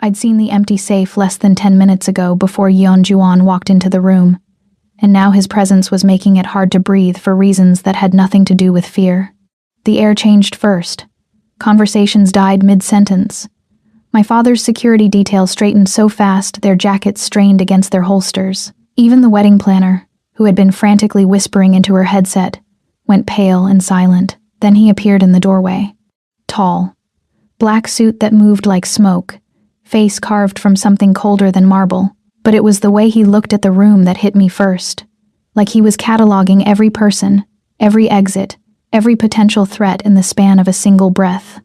I'd seen the empty safe less than 10 minutes ago before Yeonjuan walked into the room, and now his presence was making it hard to breathe for reasons that had nothing to do with fear. The air changed first. Conversations died mid-sentence. My father's security detail straightened so fast their jackets strained against their holsters. Even the wedding planner, who had been frantically whispering into her headset, went pale and silent. Then he appeared in the doorway. Tall. Black suit that moved like smoke, face carved from something colder than marble. But it was the way he looked at the room that hit me first. Like he was cataloging every person, every exit, every potential threat in the span of a single breath.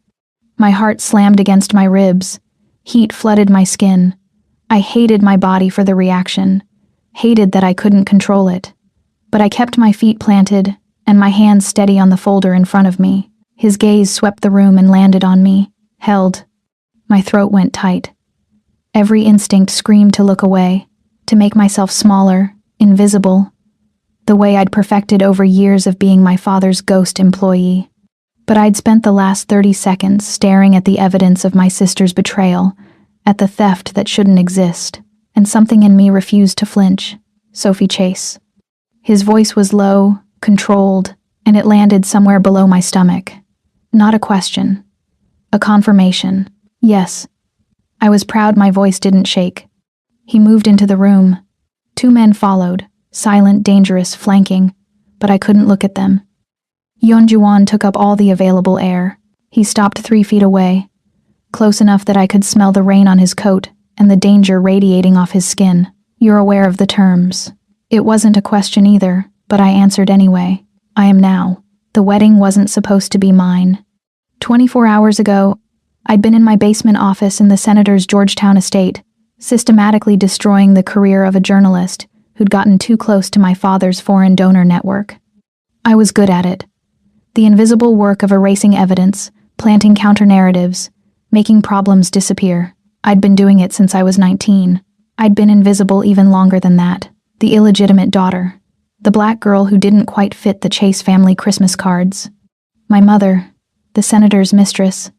My heart slammed against my ribs. Heat flooded my skin. I hated my body for the reaction, hated that I couldn't control it. But I kept my feet planted and my hands steady on the folder in front of me. His gaze swept the room and landed on me, held. My throat went tight. Every instinct screamed to look away, to make myself smaller, invisible, the way I'd perfected over years of being my father's ghost employee. But I'd spent the last 30 seconds staring at the evidence of my sister's betrayal, at the theft that shouldn't exist, and something in me refused to flinch. Sophie Chase. His voice was low, controlled, and it landed somewhere below my stomach. Not a question. A confirmation. Yes. I was proud my voice didn't shake. He moved into the room. 2 men followed, silent, dangerous, flanking, but I couldn't look at them. Yeonjuan took up all the available air. He stopped 3 feet away, close enough that I could smell the rain on his coat and the danger radiating off his skin. You're aware of the terms. It wasn't a question either, but I answered anyway. I am now. The wedding wasn't supposed to be mine. 24 hours ago, I'd been in my basement office in the senator's Georgetown estate, systematically destroying the career of a journalist who'd gotten too close to my father's foreign donor network. I was good at it. The invisible work of erasing evidence, planting counter-narratives, making problems disappear. I'd been doing it since I was 19. I'd been invisible even longer than that. The illegitimate daughter. The black girl who didn't quite fit the Chase family Christmas cards. My mother, the senator's mistress,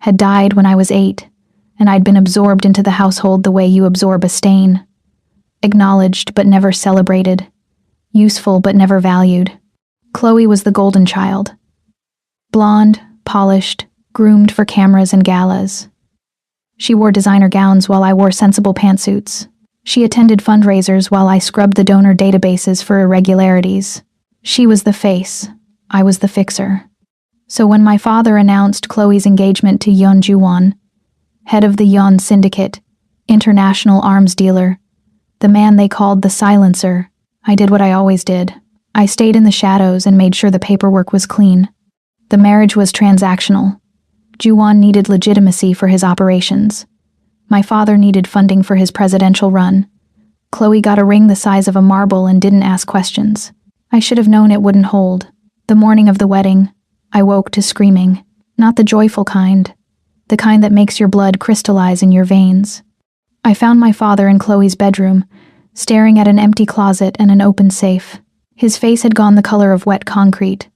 had died when I was 8, and I'd been absorbed into the household the way you absorb a stain. Acknowledged but never celebrated. Useful but never valued. Chloe was the golden child. Blonde, polished, groomed for cameras and galas. She wore designer gowns while I wore sensible pantsuits. She attended fundraisers while I scrubbed the donor databases for irregularities. She was the face. I was the fixer. So when my father announced Chloe's engagement to Yeonjuan, head of the Yeon Syndicate, international arms dealer, the man they called the silencer, I did what I always did. I stayed in the shadows and made sure the paperwork was clean. The marriage was transactional. Juwon needed legitimacy for his operations. My father needed funding for his presidential run. Chloe got a ring the size of a marble and didn't ask questions. I should have known it wouldn't hold. The morning of the wedding, I woke to screaming. Not the joyful kind. The kind that makes your blood crystallize in your veins. I found my father in Chloe's bedroom, staring at an empty closet and an open safe. His face had gone the color of wet concrete.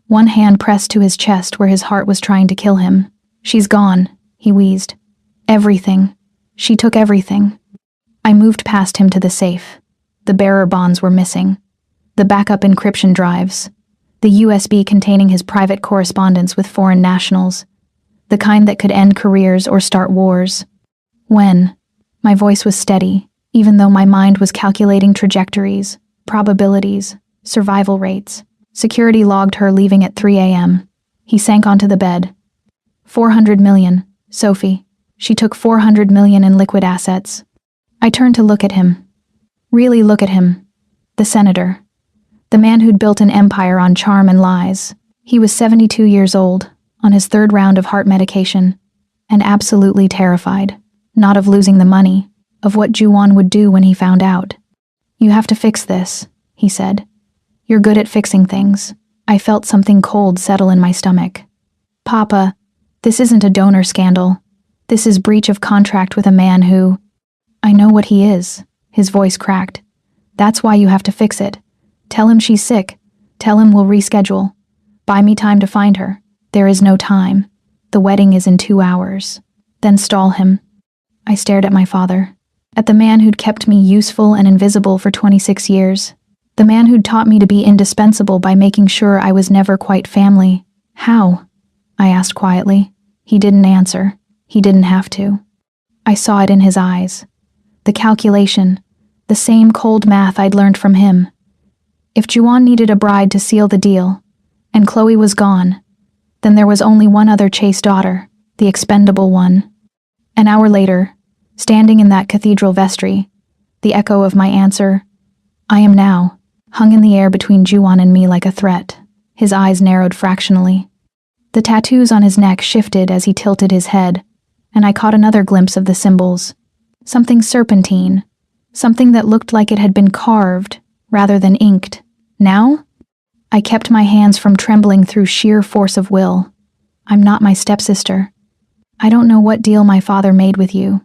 One hand pressed to his chest where his heart was trying to kill him. "She's gone," he wheezed. "Everything. She took everything." I moved past him to the safe. The bearer bonds were missing. The backup encryption drives. The USB containing his private correspondence with foreign nationals. The kind that could end careers or start wars. When? My voice was steady, even though my mind was calculating trajectories, probabilities, survival rates. Security logged her leaving at 3 a.m. He sank onto the bed. 400 million, Sophie. She took 400 million in liquid assets. I turned to look at him. Really look at him. The senator. The man who'd built an empire on charm and lies. He was 72 years old, on his 3rd round of heart medication, and absolutely terrified. Not of losing the money, of what Juwon would do when he found out. "You have to fix this," he said. "You're good at fixing things." I felt something cold settle in my stomach. "Papa, this isn't a donor scandal. This is breach of contract with a man who—" "I know what he is," his voice cracked. "That's why you have to fix it. Tell him she's sick. Tell him we'll reschedule. Buy me time to find her. There is no time. The wedding is in 2 hours. Then stall him." I stared at my father. At the man who'd kept me useful and invisible for 26 years. The man who'd taught me to be indispensable by making sure I was never quite family. How? I asked quietly. He didn't answer. He didn't have to. I saw it in his eyes. The calculation. The same cold math I'd learned from him. If Juan needed a bride to seal the deal, and Chloe was gone, then there was only one other Chase daughter, the expendable one. An hour later, standing in that cathedral vestry, the echo of my answer, "I am now," hung in the air between Juan and me like a threat. His eyes narrowed fractionally. The tattoos on his neck shifted as he tilted his head, and I caught another glimpse of the symbols. Something serpentine. Something that looked like it had been carved, rather than inked. Now? I kept my hands from trembling through sheer force of will. I'm not my stepsister. I don't know what deal my father made with you.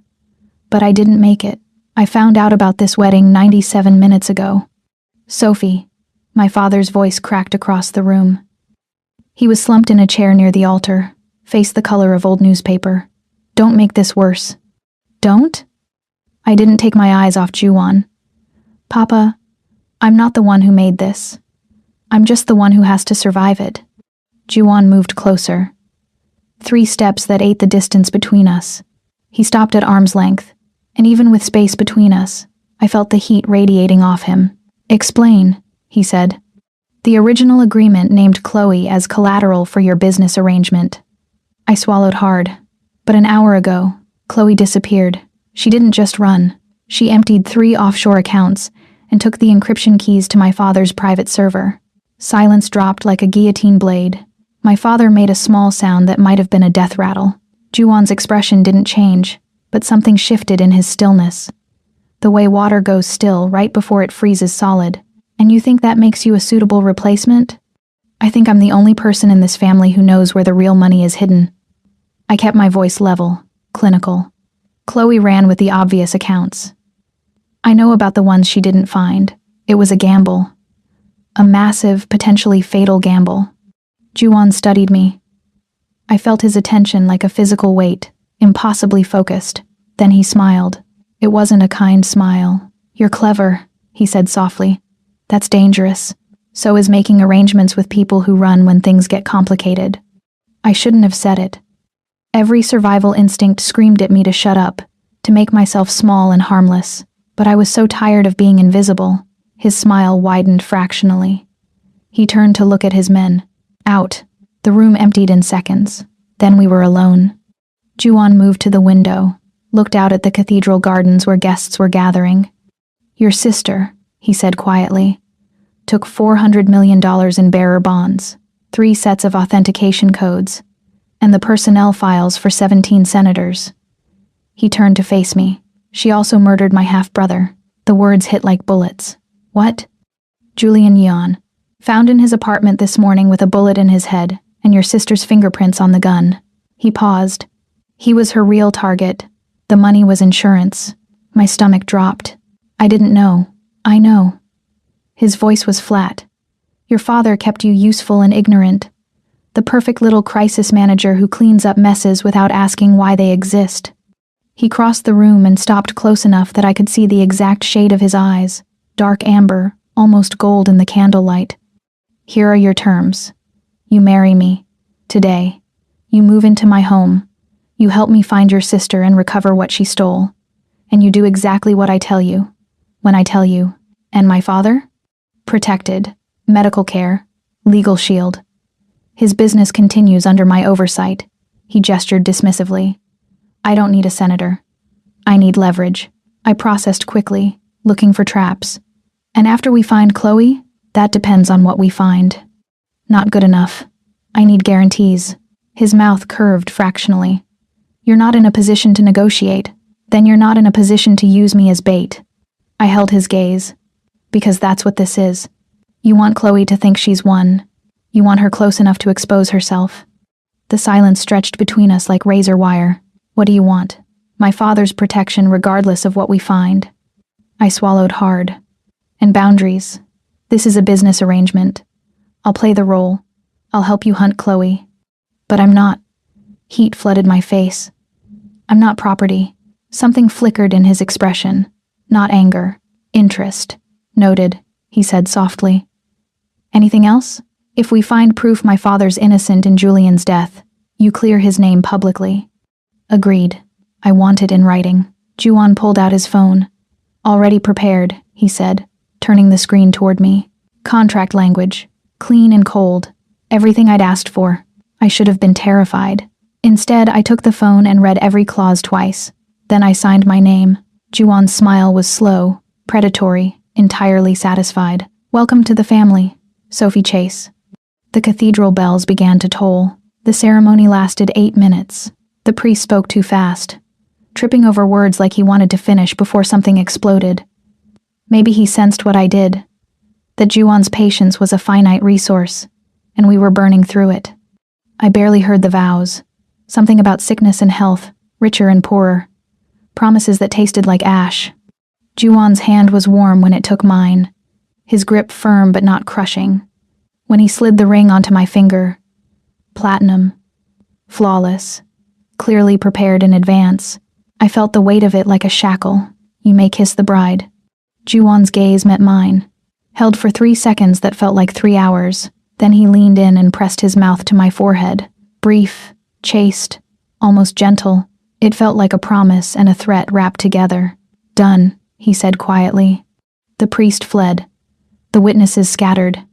But I didn't make it. I found out about this wedding 97 minutes ago. Sophie. My father's voice cracked across the room. He was slumped in a chair near the altar, face the color of old newspaper. Don't make this worse. Don't? I didn't take my eyes off Juan. Papa, I'm not the one who made this. I'm just the one who has to survive it. Juan moved closer. 3 steps that ate the distance between us. He stopped at arm's length, and even with space between us, I felt the heat radiating off him. Explain, he said. The original agreement named Chloe as collateral for your business arrangement. I swallowed hard. But an hour ago, Chloe disappeared. She didn't just run. She emptied 3 offshore accounts and took the encryption keys to my father's private server. Silence dropped like a guillotine blade. My father made a small sound that might have been a death rattle. Juan's expression didn't change, but something shifted in his stillness. The way water goes still right before it freezes solid. And you think that makes you a suitable replacement? I think I'm the only person in this family who knows where the real money is hidden. I kept my voice level, clinical. Chloe ran with the obvious accounts. I know about the ones she didn't find. It was a gamble. A massive, potentially fatal gamble. Juan studied me. I felt his attention like a physical weight, impossibly focused. Then he smiled. It wasn't a kind smile. You're clever, he said softly. That's dangerous. So is making arrangements with people who run when things get complicated. I shouldn't have said it. Every survival instinct screamed at me to shut up, to make myself small and harmless. But I was so tired of being invisible. His smile widened fractionally. He turned to look at his men. Out. The room emptied in seconds. Then we were alone. Juan moved to the window, looked out at the cathedral gardens where guests were gathering. Your sister, he said quietly, took $400 million in bearer bonds, 3 sets of authentication codes, and the personnel files for 17 senators. He turned to face me. She also murdered my half-brother. The words hit like bullets. What? Julian Yon. Found in his apartment this morning with a bullet in his head and your sister's fingerprints on the gun. He paused. He was her real target. The money was insurance. My stomach dropped. I didn't know. I know. His voice was flat. Your father kept you useful and ignorant. The perfect little crisis manager who cleans up messes without asking why they exist. He crossed the room and stopped close enough that I could see the exact shade of his eyes, dark amber, almost gold in the candlelight. Here are your terms. You marry me. Today. You move into my home. You help me find your sister and recover what she stole. And you do exactly what I tell you. When I tell you. And my father? Protected. Medical care. Legal shield. His business continues under my oversight. He gestured dismissively. I don't need a senator. I need leverage. I processed quickly, looking for traps. And after we find Chloe, that depends on what we find. Not good enough. I need guarantees. His mouth curved fractionally. You're not in a position to negotiate. Then you're not in a position to use me as bait. I held his gaze. Because that's what this is. You want Chloe to think she's won. You want her close enough to expose herself. The silence stretched between us like razor wire. What do you want? My father's protection regardless of what we find. I swallowed hard. And boundaries. This is a business arrangement. I'll play the role. I'll help you hunt Chloe. But I'm not. Heat flooded my face. I'm not property. Something flickered in his expression. Not anger. Interest. Noted, he said softly. Anything else? If we find proof my father's innocent in Julian's death, you clear his name publicly. Agreed. I want it in writing. Juan pulled out his phone. Already prepared, he said, turning the screen toward me. Contract language. Clean and cold. Everything I'd asked for. I should have been terrified. Instead, I took the phone and read every clause twice. Then I signed my name. Juan's smile was slow, predatory, entirely satisfied. Welcome to the family, Sophie Chase. The cathedral bells began to toll. The ceremony lasted 8 minutes. The priest spoke too fast, tripping over words like he wanted to finish before something exploded. Maybe he sensed what I did, that Juan's patience was a finite resource, and we were burning through it. I barely heard the vows. Something about sickness and health, richer and poorer. Promises that tasted like ash. Juan's hand was warm when it took mine, his grip firm but not crushing. When he slid the ring onto my finger, platinum, flawless, clearly prepared in advance, I felt the weight of it like a shackle. You may kiss the bride. Juan's gaze met mine, held for 3 seconds that felt like 3 hours. Then he leaned in and pressed his mouth to my forehead. Brief, chaste, almost gentle. It felt like a promise and a threat wrapped together. Done, he said quietly. The priest fled. The witnesses scattered.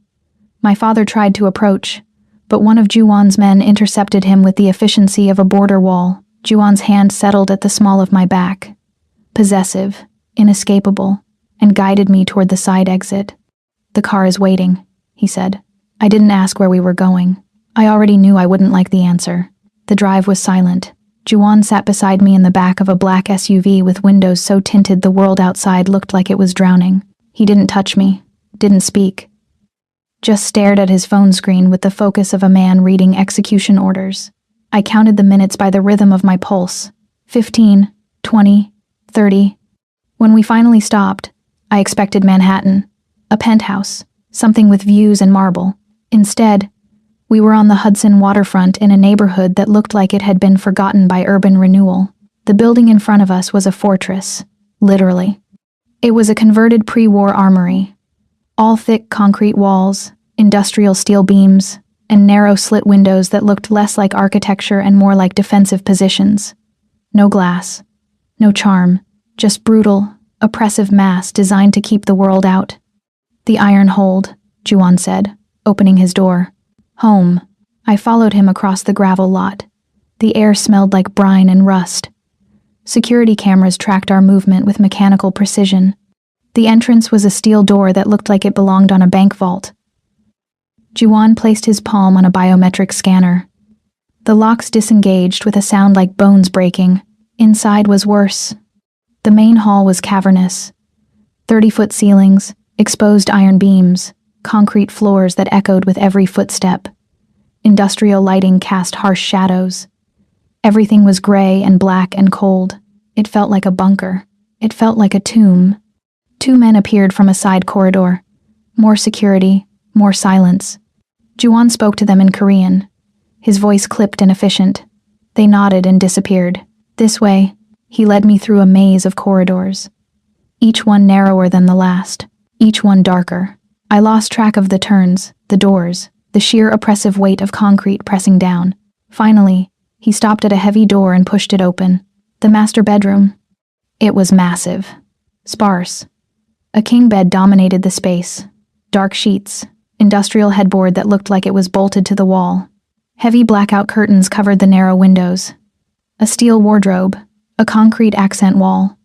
My father tried to approach, but one of Juan's men intercepted him with the efficiency of a border wall. Juan's hand settled at the small of my back, possessive, inescapable, and guided me toward the side exit. The car is waiting, he said. I didn't ask where we were going. I already knew I wouldn't like the answer. The drive was silent. Juan sat beside me in the back of a black SUV with windows so tinted the world outside looked like it was drowning. He didn't touch me, didn't speak. Just stared at his phone screen with the focus of a man reading execution orders. I counted the minutes by the rhythm of my pulse. 15, 20, 30. When we finally stopped, I expected Manhattan, a penthouse, something with views and marble. Instead, we were on the Hudson waterfront in a neighborhood that looked like it had been forgotten by urban renewal. The building in front of us was a fortress, literally. It was a converted pre-war armory. All thick concrete walls, industrial steel beams, and narrow slit windows that looked less like architecture and more like defensive positions. No glass, no charm, just brutal, oppressive mass designed to keep the world out. The iron hold, Juan said, opening his door. Home. I followed him across the gravel lot. The air smelled like brine and rust. Security cameras tracked our movement with mechanical precision. The entrance was a steel door that looked like it belonged on a bank vault. Juan placed his palm on a biometric scanner. The locks disengaged with a sound like bones breaking. Inside was worse. The main hall was cavernous. 30-foot ceilings, exposed iron beams, concrete floors that echoed with every footstep. Industrial lighting cast harsh shadows. Everything was gray and black and cold. It felt like a bunker. It felt like a tomb. 2 men appeared from a side corridor. More security, more silence. Juan spoke to them in Korean. His voice clipped and efficient. They nodded and disappeared. This way, he led me through a maze of corridors. Each one narrower than the last. Each one darker. I lost track of the turns, the doors, the sheer oppressive weight of concrete pressing down. Finally, he stopped at a heavy door and pushed it open. The master bedroom. It was massive. Sparse. A king bed dominated the space. Dark sheets. Industrial headboard that looked like it was bolted to the wall. Heavy blackout curtains covered the narrow windows. A steel wardrobe. A concrete accent wall.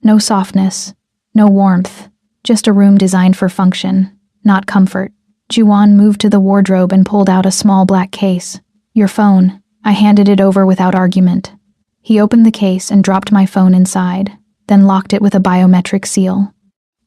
No softness. No warmth. Just a room designed for function, not comfort. Juan moved to the wardrobe and pulled out a small black case. Your phone. I handed it over without argument. He opened the case and dropped my phone inside, then locked it with a biometric seal.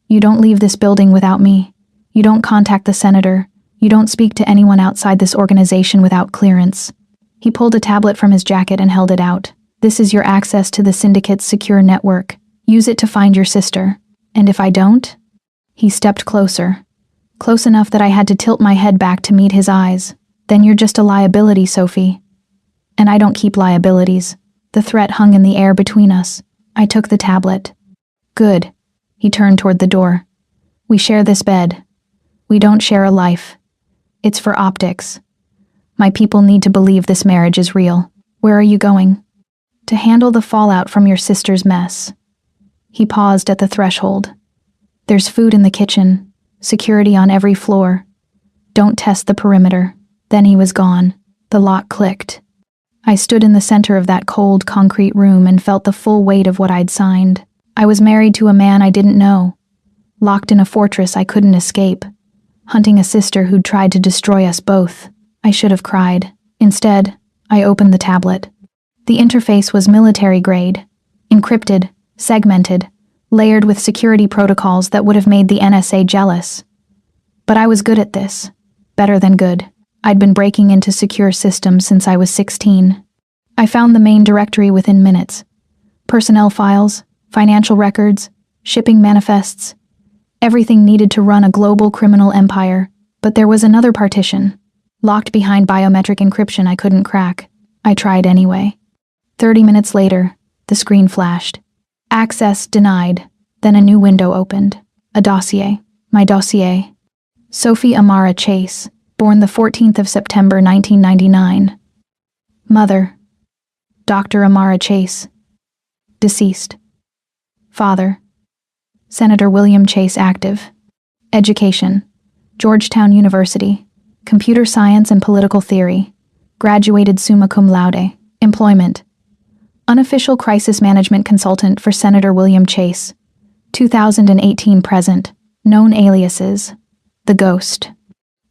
You don't leave this building without me. You don't contact the senator. You don't speak to anyone outside this organization without clearance. He pulled a tablet from his jacket and held it out. This is your access to the syndicate's secure network. Use it to find your sister. And if I don't? He stepped closer. Close enough that I had to tilt my head back to meet his eyes. Then you're just a liability, Sophie. And I don't keep liabilities. The threat hung in the air between us. I took the tablet. Good. He turned toward the door. We share this bed. We don't share a life. It's for optics. My people need to believe this marriage is real. Where are you going? To handle the fallout from your sister's mess. He paused at the threshold. There's food in the kitchen, security on every floor. Don't test the perimeter. Then he was gone. The lock clicked. I stood in the center of that cold, concrete room and felt the full weight of what I'd signed. I was married to a man I didn't know, locked in a fortress I couldn't escape, hunting a sister who'd tried to destroy us both. I should have cried. Instead, I opened the tablet. The interface was military-grade, encrypted, segmented, layered with security protocols that would have made the NSA jealous. But I was good at this. Better than good. I'd been breaking into secure systems since I was 16. I found the main directory within minutes. Personnel files, financial records, shipping manifests. Everything needed to run a global criminal empire. But there was another partition, locked behind biometric encryption I couldn't crack. I tried anyway. 30 minutes later, the screen flashed. Access denied. Then a new window opened. A dossier. My dossier. Sophie Amara Chase, born the 14th of September 1999. Mother, Dr. Amara Chase. Deceased. Father, Senator William Chase active. Education, Georgetown University. Computer science and political theory. Graduated summa cum laude. Employment, unofficial crisis management consultant for Senator William Chase. 2018 present. Known aliases. The Ghost.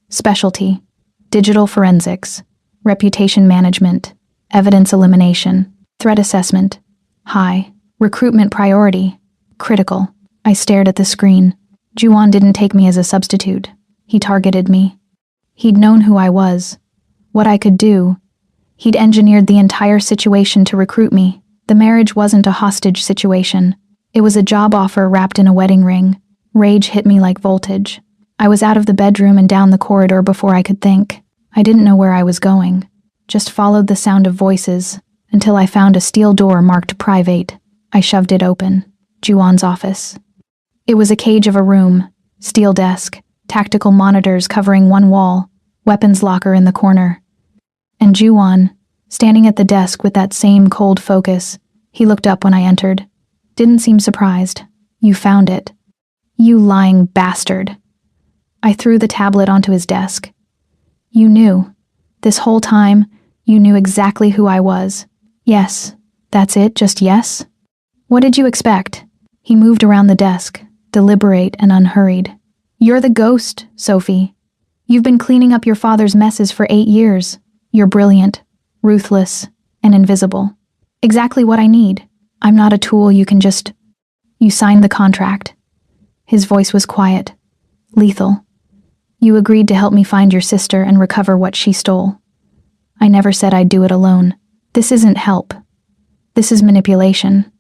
Specialty, digital forensics, reputation management, evidence elimination, threat assessment, high, recruitment priority, critical. I stared at the screen. Juan didn't take me as a substitute. He targeted me. He'd known who I was, what I could do. He'd engineered the entire situation to recruit me. The marriage wasn't a hostage situation. It was a job offer wrapped in a wedding ring. Rage hit me like voltage. I was out of the bedroom and down the corridor before I could think. I didn't know where I was going. Just followed the sound of voices until I found a steel door marked private. I shoved it open. Juan's office. It was a cage of a room, steel desk, tactical monitors covering one wall, weapons locker in the corner. And Juan, standing at the desk with that same cold focus. He looked up when I entered. Didn't seem surprised. You found it. You lying bastard. I threw the tablet onto his desk. You knew. This whole time, you knew exactly who I was. Yes. That's it, just yes? What did you expect? He moved around the desk, deliberate and unhurried. You're the ghost, Sophie. You've been cleaning up your father's messes for 8 years. You're brilliant, ruthless, and invisible. Exactly what I need. I'm not a tool you can just... You signed the contract. His voice was quiet, lethal. You agreed to help me find your sister and recover what she stole. I never said I'd do it alone. This isn't help. This is manipulation.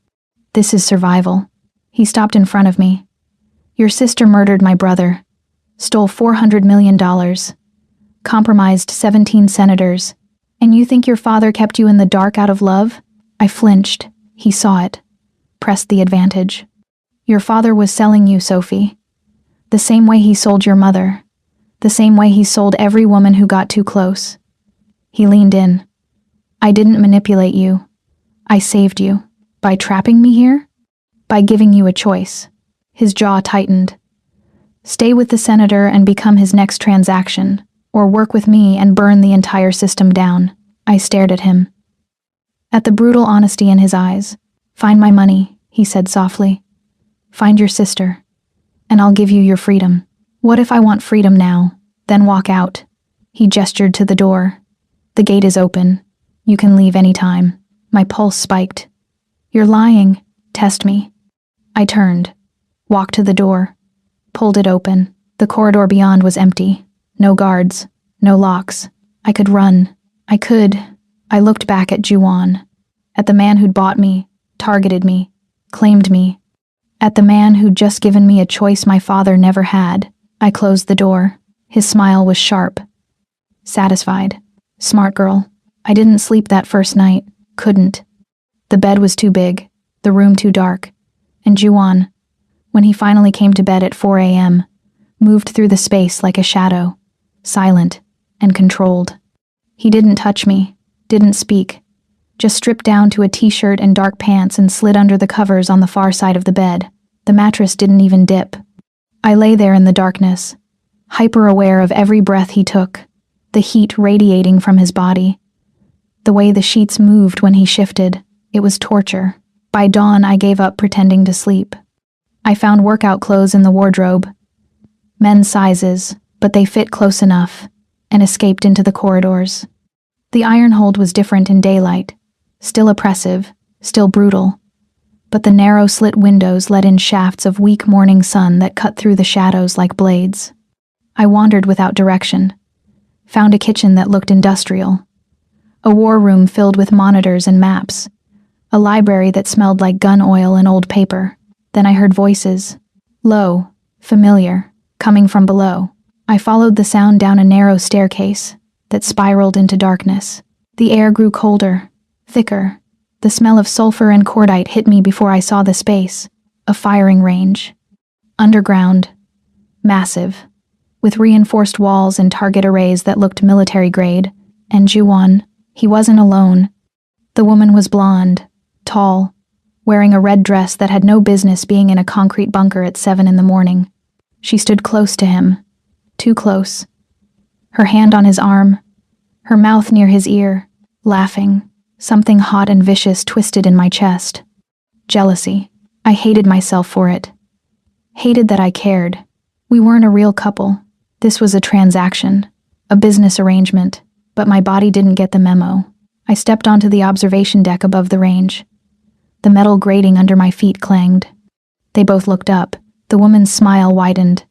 This is survival. He stopped in front of me. Your sister murdered my brother, stole $400 million, compromised 17 senators, and you think your father kept you in the dark out of love? I flinched. He saw it. Pressed the advantage. Your father was selling you, Sophie. The same way he sold your mother. The same way he sold every woman who got too close. He leaned in. I didn't manipulate you. I saved you. By trapping me here? By giving you a choice. His jaw tightened. Stay with the senator and become his next transaction, or work with me and burn the entire system down. I stared at him. At the brutal honesty in his eyes. Find my money, he said softly. Find your sister, and I'll give you your freedom. What if I want freedom now, then walk out? He gestured to the door. The gate is open. You can leave any time. My pulse spiked. You're lying. Test me. I turned, walked to the door, pulled it open. The corridor beyond was empty. No guards, no locks. I could run. I looked back at Juan, at the man who'd bought me, targeted me, claimed me, at the man who'd just given me a choice my father never had. I closed the door. His smile was sharp. Satisfied. Smart girl. I didn't sleep that first night. Couldn't. The bed was too big. the room too dark, and Juan, when he finally came to bed at 4 a.m., moved through the space like a shadow, silent and controlled. He didn't touch me, didn't speak, just stripped down to a t-shirt and dark pants and slid under the covers on the far side of the bed. The mattress didn't even dip. I lay there in the darkness, hyper-aware of every breath he took, the heat radiating from his body. The way the sheets moved when he shifted, it was torture. By dawn, I gave up pretending to sleep. I found workout clothes in the wardrobe, men's sizes, but they fit close enough, and escaped into the corridors. The iron hold was different in daylight, still oppressive, still brutal, but the narrow slit windows let in shafts of weak morning sun that cut through the shadows like blades. I wandered without direction, found a kitchen that looked industrial, a war room filled with monitors and maps, a library that smelled like gun oil and old paper. Then I heard voices, low, familiar, coming from below. I followed the sound down a narrow staircase that spiraled into darkness. The air grew colder, thicker. The smell of sulfur and cordite hit me before I saw the space, a firing range. Underground, massive, with reinforced walls and target arrays that looked military grade. And Juan, he wasn't alone. The woman was blonde, tall, wearing a red dress that had no business being in a concrete bunker at 7 in the morning. She stood close to him, too close. Her hand on his arm, her mouth near his ear, laughing. Something hot and vicious twisted in my chest. Jealousy. I hated myself for it. Hated that I cared. We weren't a real couple. This was a transaction, a business arrangement, but my body didn't get the memo. I stepped onto the observation deck above the range. The metal grating under my feet clanged. They both looked up. The woman's smile widened.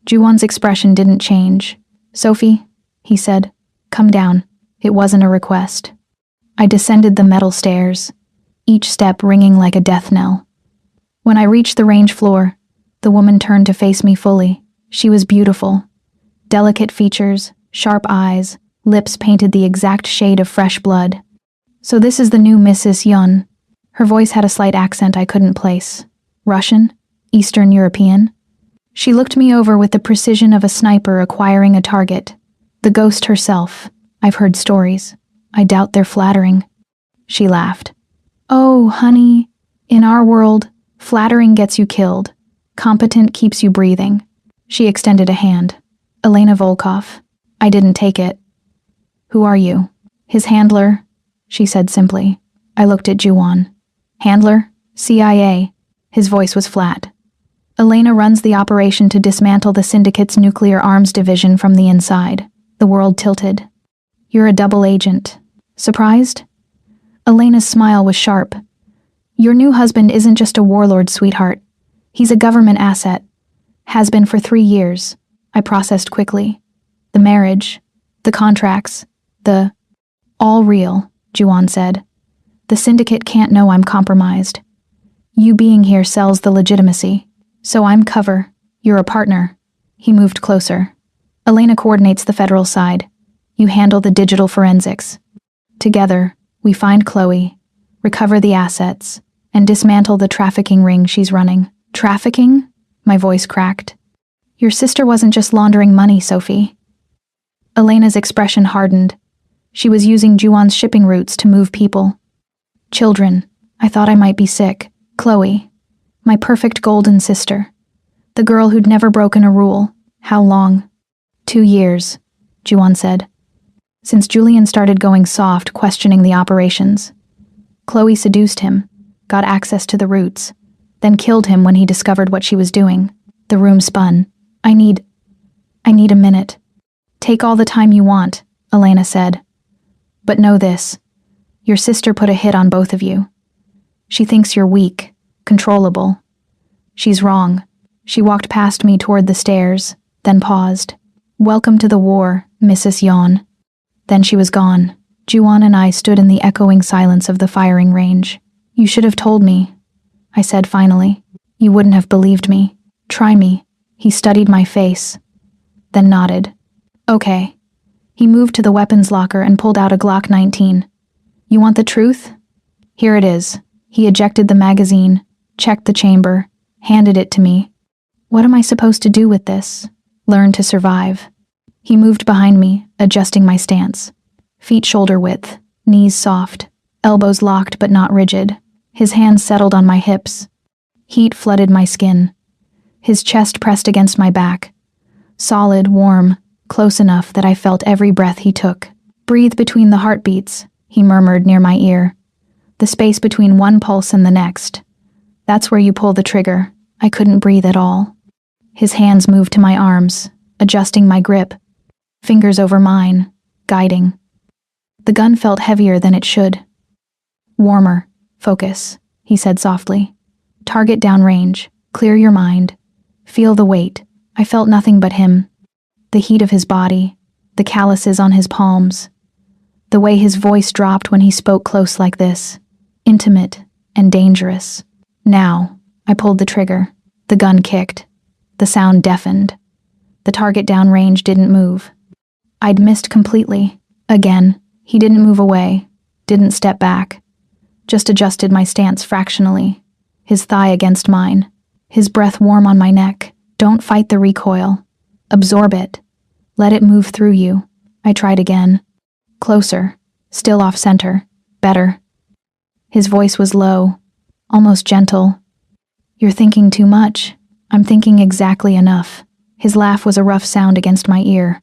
Juwan's expression didn't change. "Sophie," he said, "come down." It wasn't a request. I descended the metal stairs, each step ringing like a death knell. When I reached the range floor, the woman turned to face me fully. She was beautiful. Delicate features, sharp eyes, lips painted the exact shade of fresh blood. "So this is the new Mrs. Yun." Her voice had a slight accent I couldn't place. Russian? Eastern European? She looked me over with the precision of a sniper acquiring a target. The ghost herself. I've heard stories. I doubt they're flattering. She laughed. "Oh, honey, in our world, flattering gets you killed. Competent keeps you breathing." She extended a hand. "Elena Volkov." I didn't take it. "Who are you?" "His handler," she said simply. I looked at Juwan. "Handler? CIA." His voice was flat. "Elena runs the operation to dismantle the syndicate's nuclear arms division from the inside." The world tilted. "You're a double agent. Surprised?" Elena's smile was sharp. "Your new husband isn't just a warlord, sweetheart. He's a government asset. Has been for 3 years." I processed quickly. "The marriage, the contracts, the—" "All real," Juwan said. "The syndicate can't know I'm compromised. You being here sells the legitimacy. So I'm cover. You're a partner." He moved closer. "Elena coordinates the federal side. You handle the digital forensics. Together, we find Chloe, recover the assets, and dismantle the trafficking ring she's running." "Trafficking?" My voice cracked. "Your sister wasn't just laundering money, Sophie." Elena's expression hardened. She was using Juwan's shipping routes to move people. "Children. I thought I might be sick. Chloe. My perfect golden sister. The girl who'd never broken a rule. How long?" 2 years, Juwan said. "Since Julian started going soft, questioning the operations. Chloe seduced him, got access to the roots, then killed him when he discovered what she was doing." The room spun. I need a minute." "Take all the time you want," Elena said. "But know this. Your sister put a hit on both of you. She thinks you're weak, controllable. She's wrong." She walked past me toward the stairs, then paused. "Welcome to the war, Mrs. Yon." Then she was gone. Juwan and I stood in the echoing silence of the firing range. "You should have told me," I said finally. "You wouldn't have believed me. Try me." He studied my face, then nodded. "Okay." He moved to the weapons locker and pulled out a Glock 19. "You want the truth? Here it is." He ejected the magazine, checked the chamber, handed it to me. What am I supposed to do with this? Learn to survive. He moved behind me, adjusting my stance. Feet shoulder width, knees soft, elbows locked but not rigid. His hands settled on my hips. Heat flooded my skin. His chest pressed against my back. Solid, warm, close enough that I felt every breath he took. Breathe between the heartbeats, he murmured near my ear. The space between one pulse and the next. That's where you pull the trigger. I couldn't breathe at all. His hands moved to my arms, adjusting my grip. Fingers over mine, guiding. The gun felt heavier than it should. Warmer. Focus, he said softly. Target downrange. Clear your mind. Feel the weight. I felt nothing but him. The heat of his body, the calluses on his palms. The way his voice dropped when he spoke close like this. Intimate and dangerous. Now, I pulled the trigger. The gun kicked. The sound deafened. The target downrange didn't move. I'd missed completely. Again, he didn't move away, didn't step back. Just adjusted my stance fractionally. His thigh against mine. His breath warm on my neck. Don't fight the recoil. Absorb it. Let it move through you. I tried again. Closer. Still off center. Better. His voice was low, almost gentle. You're thinking too much. I'm thinking exactly enough. His laugh was a rough sound against my ear.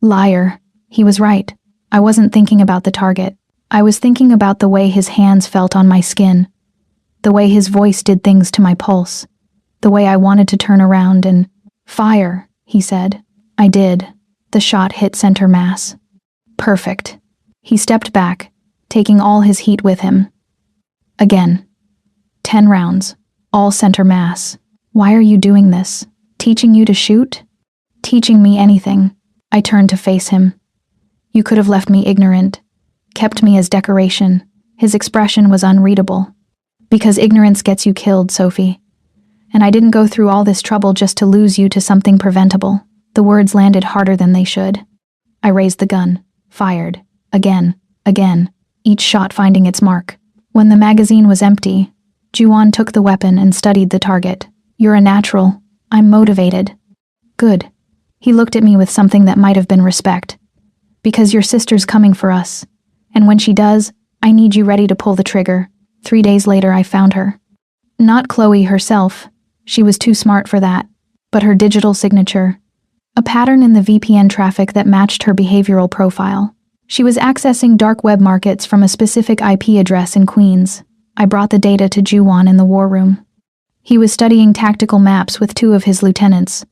Liar. He was right. I wasn't thinking about the target. I was thinking about the way his hands felt on my skin. The way his voice did things to my pulse. The way I wanted to turn around and fire, he said. I did. The shot hit center mass. Perfect. He stepped back, taking all his heat with him. Again. 10 rounds. All center mass. Why are you doing this? Teaching you to shoot? Teaching me anything. I turned to face him. You could have left me ignorant. Kept me as decoration. His expression was unreadable. Because ignorance gets you killed, Sophie. And I didn't go through all this trouble just to lose you to something preventable. The words landed harder than they should. I raised the gun. Fired. Again. Each shot finding its mark. When the magazine was empty, Juan took the weapon and studied the target. You're a natural. I'm motivated. Good. He looked at me with something that might have been respect. Because your sister's coming for us. And when she does, I need you ready to pull the trigger. 3 days later, I found her. Not Chloe herself. She was too smart for that. But her digital signature. A pattern in the VPN traffic that matched her behavioral profile. She was accessing dark web markets from a specific IP address in Queens. I brought the data to Juan in the war room. He was studying tactical maps with 2 of his lieutenants.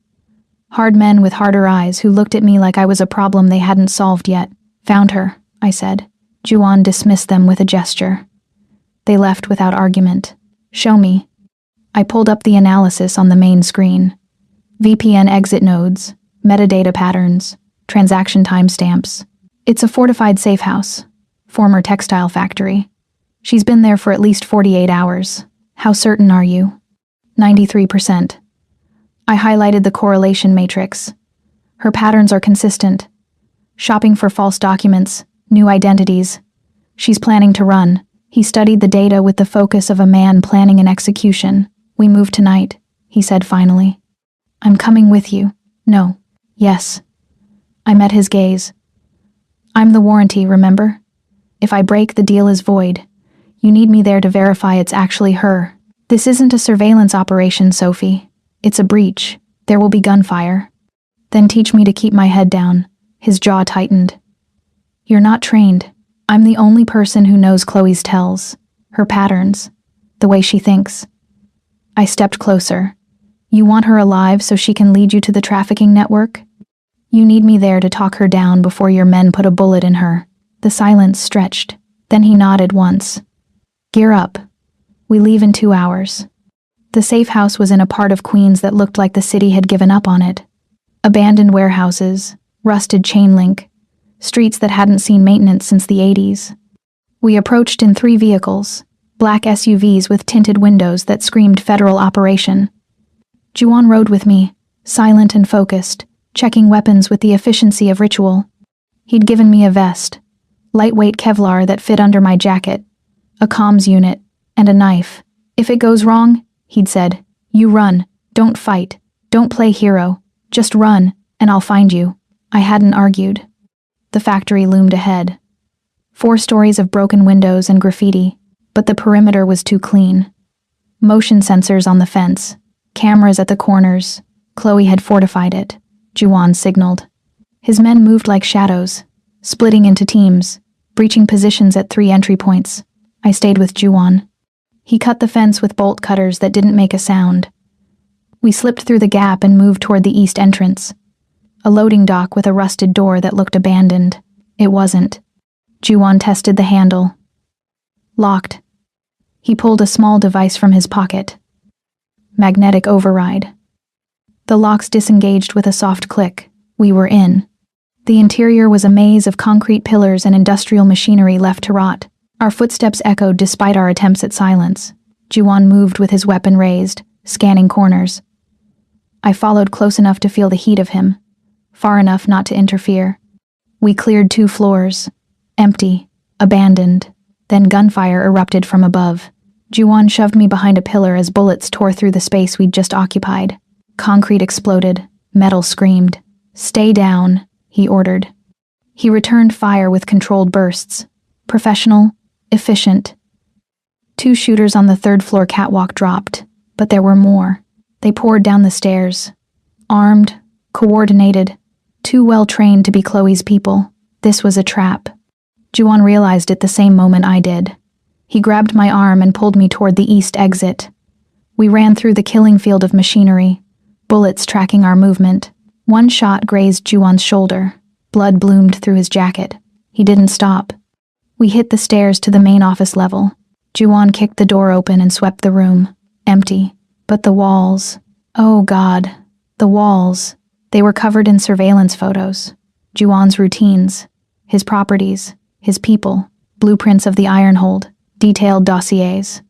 Hard men with harder eyes who looked at me like I was a problem they hadn't solved yet. Found her, I said. Juan dismissed them with a gesture. They left without argument. Show me. I pulled up the analysis on the main screen. VPN exit nodes, metadata patterns, transaction timestamps. It's a fortified safe house, former textile factory. She's been there for at least 48 hours. How certain are you? 93%. I highlighted the correlation matrix. Her patterns are consistent. Shopping for false documents, new identities. She's planning to run. He studied the data with the focus of a man planning an execution. We move tonight, he said finally. I'm coming with you. No. Yes. I met his gaze. I'm the warranty, remember? If I break, the deal is void. You need me there to verify it's actually her. This isn't a surveillance operation, Sophie. It's a breach. There will be gunfire. Then teach me to keep my head down. His jaw tightened. You're not trained. I'm the only person who knows Chloe's tells, her patterns, the way she thinks. I stepped closer. You want her alive so she can lead you to the trafficking network? You need me there to talk her down before your men put a bullet in her. The silence stretched. Then he nodded once. Gear up. We leave in 2 hours. The safe house was in a part of Queens that looked like the city had given up on it. Abandoned warehouses, rusted chain link, streets that hadn't seen maintenance since the 80s. We approached in 3 vehicles, black SUVs with tinted windows that screamed federal operation. Juan rode with me, silent and focused, checking weapons with the efficiency of ritual. He'd given me a vest, lightweight Kevlar that fit under my jacket, a comms unit, and a knife. "If it goes wrong," he'd said, "you run. Don't fight. Don't play hero. Just run, and I'll find you." I hadn't argued. The factory loomed ahead. 4 stories of broken windows and graffiti, but the perimeter was too clean. Motion sensors on the fence, cameras at the corners. Chloe had fortified it. Juan signaled. His men moved like shadows, splitting into teams, breaching positions at 3 entry points. I stayed with Juan. He cut the fence with bolt cutters that didn't make a sound. We slipped through the gap and moved toward the east entrance. A loading dock with a rusted door that looked abandoned. It wasn't. Juan tested the handle. Locked. He pulled a small device from his pocket. Magnetic override. The locks disengaged with a soft click. We were in. The interior was a maze of concrete pillars and industrial machinery left to rot. Our footsteps echoed despite our attempts at silence. Juan moved with his weapon raised, scanning corners. I followed close enough to feel the heat of him, far enough not to interfere. We cleared 2 floors. Empty, abandoned. Then gunfire erupted from above. Juan shoved me behind a pillar as bullets tore through the space we'd just occupied. Concrete exploded. Metal screamed. "Stay down," he ordered. He returned fire with controlled bursts. Professional, efficient. 2 shooters on the 3rd floor catwalk dropped, but there were more. They poured down the stairs. Armed, coordinated, too well trained to be Chloe's people. This was a trap. Juan realized it the same moment I did. He grabbed my arm and pulled me toward the east exit. We ran through the killing field of machinery, bullets tracking our movement. 1 shot grazed Juan's shoulder. Blood bloomed through his jacket. He didn't stop. We hit the stairs to the main office level. Juan kicked the door open and swept the room. Empty. But the walls. Oh God. The walls. They were covered in surveillance photos. Juan's routines. His properties. His people. Blueprints of the Ironhold. Detailed dossiers.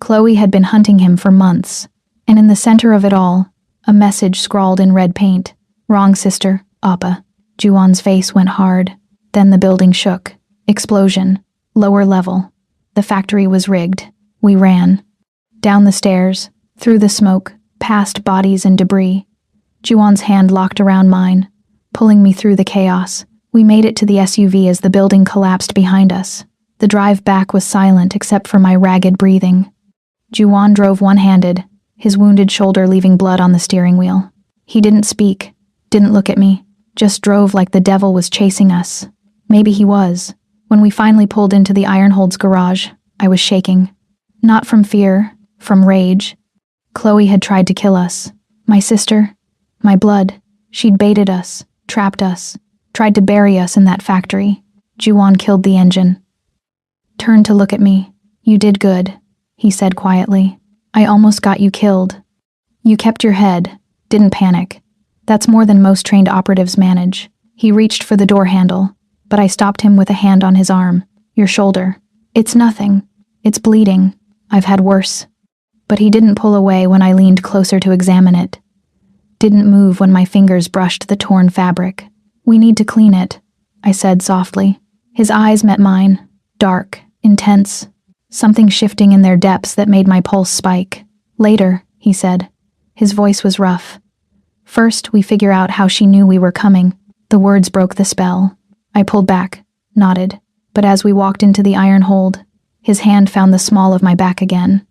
Chloe had been hunting him for months. And in the center of it all, a message scrawled in red paint. "Wrong, sister. Appa." Juan's face went hard. Then the building shook. Explosion. Lower level. The factory was rigged. We ran. Down the stairs. Through the smoke. Past bodies and debris. Juan's hand locked around mine, pulling me through the chaos. We made it to the SUV as the building collapsed behind us. The drive back was silent except for my ragged breathing. Juan drove one-handed, his wounded shoulder leaving blood on the steering wheel. He didn't speak, didn't look at me, just drove like the devil was chasing us. Maybe he was. When we finally pulled into the Ironhold's garage, I was shaking. Not from fear, from rage. Chloe had tried to kill us. My sister, my blood. She'd baited us, trapped us, tried to bury us in that factory. Juan killed the engine. Turned to look at me. "You did good," he said quietly. "I almost got you killed. You kept your head, didn't panic. That's more than most trained operatives manage." He reached for the door handle, but I stopped him with a hand on his arm. "Your shoulder. It's nothing. It's bleeding. I've had worse." But he didn't pull away when I leaned closer to examine it. Didn't move when my fingers brushed the torn fabric. "We need to clean it," I said softly. His eyes met mine, dark, intense, something shifting in their depths that made my pulse spike. "Later," he said. His voice was rough. "First, we figure out how she knew we were coming." The words broke the spell. I pulled back, nodded, but as we walked into the Ironhold, his hand found the small of my back again.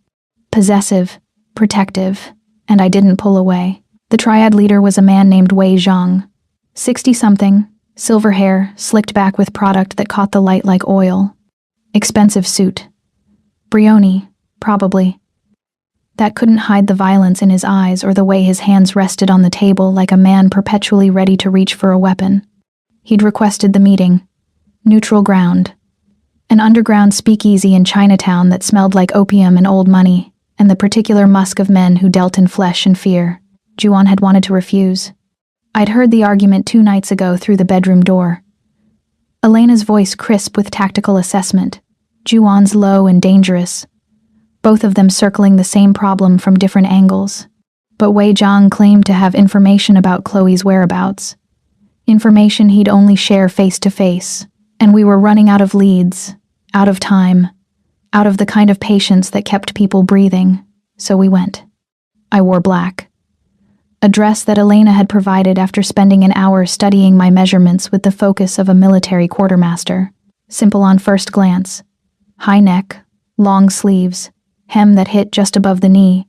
Possessive, protective, and I didn't pull away. The triad leader was a man named Wei Zhang. 60-something, silver hair, slicked back with product that caught the light like oil. Expensive suit. Brioni, probably. That couldn't hide the violence in his eyes or the way his hands rested on the table like a man perpetually ready to reach for a weapon. He'd requested the meeting. Neutral ground. An underground speakeasy in Chinatown that smelled like opium and old money, and the particular musk of men who dealt in flesh and fear. Juan had wanted to refuse. I'd heard the argument 2 nights ago through the bedroom door. Elena's voice crisp with tactical assessment, Juan's low and dangerous, both of them circling the same problem from different angles. But Wei Zhang claimed to have information about Chloe's whereabouts. Information he'd only share face to face, and we were running out of leads, out of time, out of the kind of patience that kept people breathing. So we went. I wore black. A dress that Elena had provided after spending an hour studying my measurements with the focus of a military quartermaster. Simple on first glance. High neck, long sleeves, hem that hit just above the knee.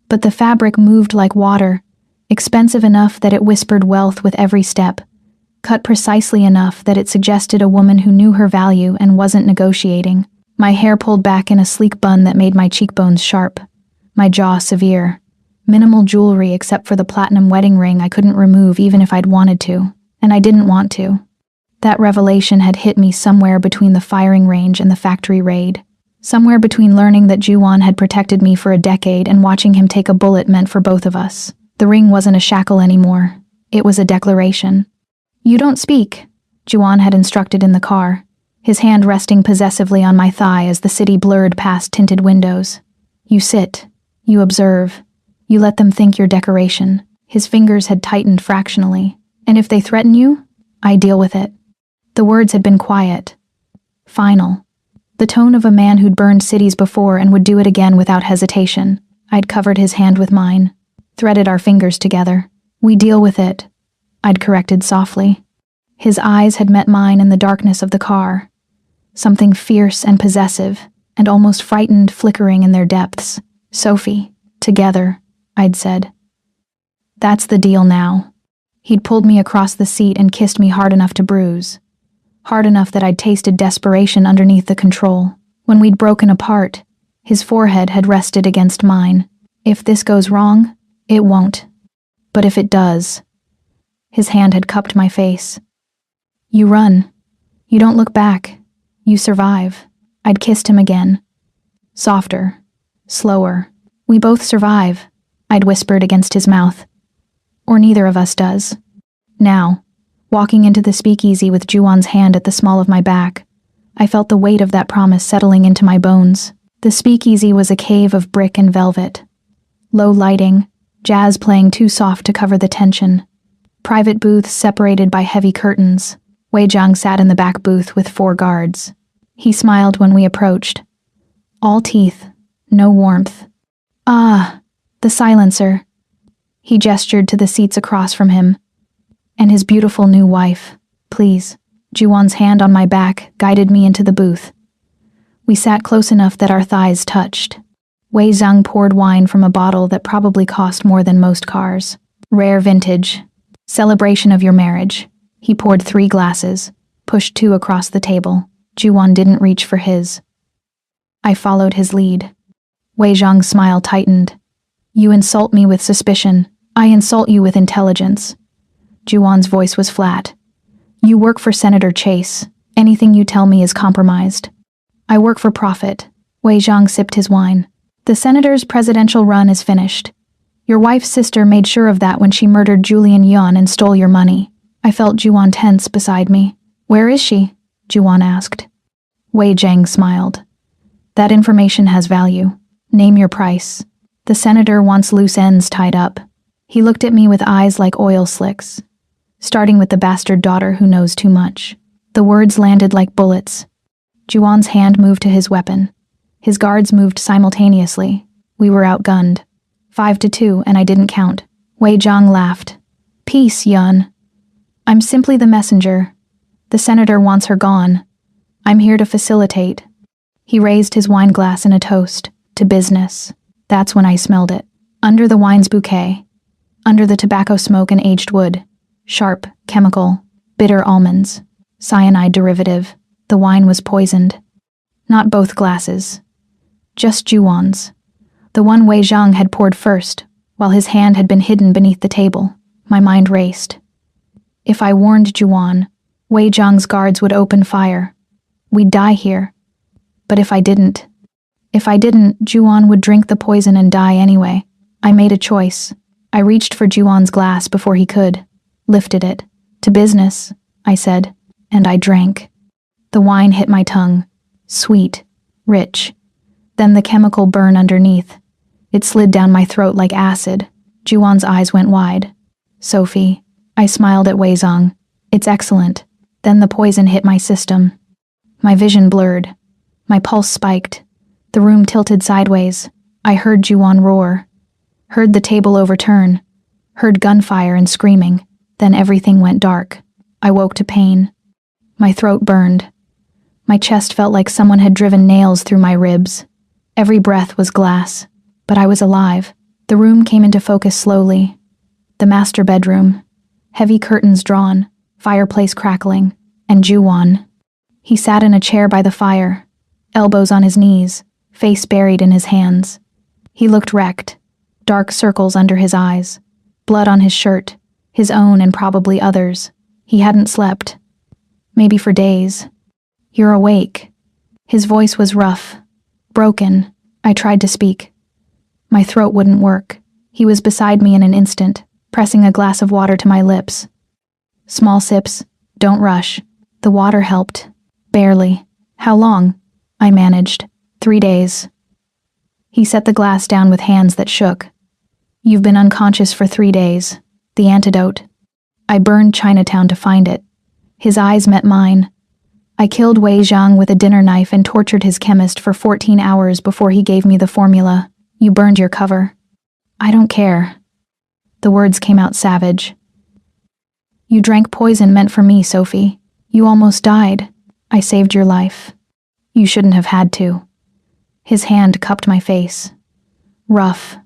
But the fabric moved like water, expensive enough that it whispered wealth with every step, cut precisely enough that it suggested a woman who knew her value and wasn't negotiating. My hair pulled back in a sleek bun that made my cheekbones sharp, my jaw severe. Minimal jewelry except for the platinum wedding ring I couldn't remove even if I'd wanted to, and I didn't want to. That revelation had hit me somewhere between the firing range and the factory raid. Somewhere between learning that Juwon had protected me for a decade and watching him take a bullet meant for both of us. The ring wasn't a shackle anymore. It was a declaration. "You don't speak," Juwon had instructed in the car, his hand resting possessively on my thigh as the city blurred past tinted windows. "You sit. You observe. You let them think you're decoration." His fingers had tightened fractionally. "And if they threaten you, I deal with it." The words had been quiet. Final. The tone of a man who'd burned cities before and would do it again without hesitation. I'd covered his hand with mine, threaded our fingers together. "We deal with it," I'd corrected softly. His eyes had met mine in the darkness of the car. Something fierce and possessive, and almost frightened flickering in their depths. "Sophie, together," I'd said. "That's the deal now." He'd pulled me across the seat and kissed me hard enough to bruise. Hard enough that I'd tasted desperation underneath the control. When we'd broken apart, his forehead had rested against mine. "If this goes wrong, it won't. But if it does..." His hand had cupped my face. "You run. You don't look back. You survive." I'd kissed him again. Softer. Slower. "We both survive," I'd whispered against his mouth. "Or neither of us does." Now, walking into the speakeasy with Juwon's hand at the small of my back, I felt the weight of that promise settling into my bones. The speakeasy was a cave of brick and velvet. Low lighting, jazz playing too soft to cover the tension. Private booths separated by heavy curtains. Wei Jiang sat in the back booth with 4 guards. He smiled when we approached. All teeth, no warmth. "Ah, the silencer." He gestured to the seats across from him. "And his beautiful new wife, please." Juwon's hand on my back guided me into the booth. We sat close enough that our thighs touched. Wei Zhang poured wine from a bottle that probably cost more than most cars. "Rare vintage. Celebration of your marriage." He poured 3 glasses, pushed 2 across the table. Juwon didn't reach for his. I followed his lead. Wei Zhang's smile tightened. "You insult me with suspicion. I insult you with intelligence." Juwon's voice was flat. "You work for Senator Chase. Anything you tell me is compromised." "I work for profit." Wei Zhang sipped his wine. "The senator's presidential run is finished. Your wife's sister made sure of that when she murdered Julian Yun and stole your money." I felt Juwon tense beside me. "Where is she?" Juwon asked. Wei Zhang smiled. "That information has value. Name your price." "The senator wants loose ends tied up." He looked at me with eyes like oil slicks. "Starting with the bastard daughter who knows too much." The words landed like bullets. Juwon's hand moved to his weapon. His guards moved simultaneously. We were outgunned. 5-2, and I didn't count. Wei Zhang laughed. "Peace, Yun. I'm simply the messenger. The senator wants her gone. I'm here to facilitate." He raised his wine glass in a toast. "To business." That's when I smelled it. Under the wine's bouquet. Under the tobacco smoke and aged wood. Sharp, chemical, bitter almonds. Cyanide derivative. The wine was poisoned. Not both glasses. Just Juwon's. The one Wei Zhang had poured first, while his hand had been hidden beneath the table. My mind raced. If I warned Juwon, Wei Zhang's guards would open fire. We'd die here. But if I didn't, Juwon would drink the poison and die anyway. I made a choice. I reached for Juwon's glass before he could, lifted it. "To business," I said, and I drank. The wine hit my tongue. Sweet, rich. Then the chemical burn underneath. It slid down my throat like acid. Juwon's eyes went wide. "Sophie." I smiled at Wei Zhang. "It's excellent." Then the poison hit my system. My vision blurred. My pulse spiked. The room tilted sideways. I heard Juan roar. Heard the table overturn. Heard gunfire and screaming. Then everything went dark. I woke to pain. My throat burned. My chest felt like someone had driven nails through my ribs. Every breath was glass. But I was alive. The room came into focus slowly. The master bedroom. Heavy curtains drawn. Fireplace crackling. And Juan. He sat in a chair by the fire. Elbows on his knees. Face buried in his hands. He looked wrecked. Dark circles under his eyes. Blood on his shirt. His own and probably others. He hadn't slept. Maybe for days. "You're awake." His voice was rough. Broken. I tried to speak. My throat wouldn't work. He was beside me in an instant, pressing a glass of water to my lips. "Small sips. Don't rush." The water helped. Barely. "How long?" I managed. 3 days. He set the glass down with hands that shook. "You've been unconscious for 3 days. The antidote." I burned Chinatown to find it. His eyes met mine. I killed Wei Zhang with a dinner knife and tortured his chemist for 14 hours before he gave me the formula. "You burned your cover." "I don't care." The words came out savage. "You drank poison meant for me, Sophie. You almost died. I saved your life. You shouldn't have had to." His hand cupped my face. Rough.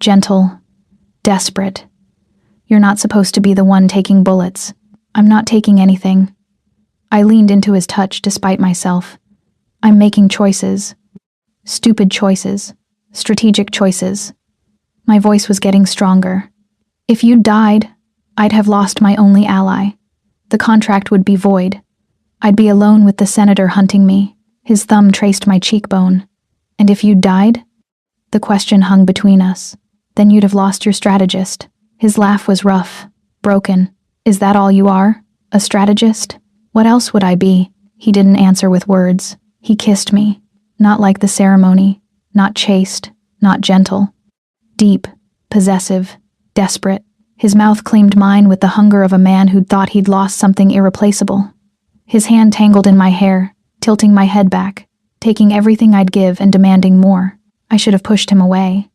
Gentle. Desperate. "You're not supposed to be the one taking bullets. I'm not taking anything." I leaned into his touch despite myself. "I'm making choices. Stupid choices. Strategic choices." My voice was getting stronger. "If you'd died, I'd have lost my only ally. The contract would be void. I'd be alone with the senator hunting me." His thumb traced my cheekbone. "And if you'd died?" The question hung between us. "Then you'd have lost your strategist." His laugh was rough. Broken. "Is that all you are? A strategist? What else would I be?" He didn't answer with words. He kissed me. Not like the ceremony. Not chaste. Not gentle. Deep. Possessive. Desperate. His mouth claimed mine with the hunger of a man who'd thought he'd lost something irreplaceable. His hand tangled in my hair, tilting my head back, taking everything I'd give and demanding more. I should have pushed him away.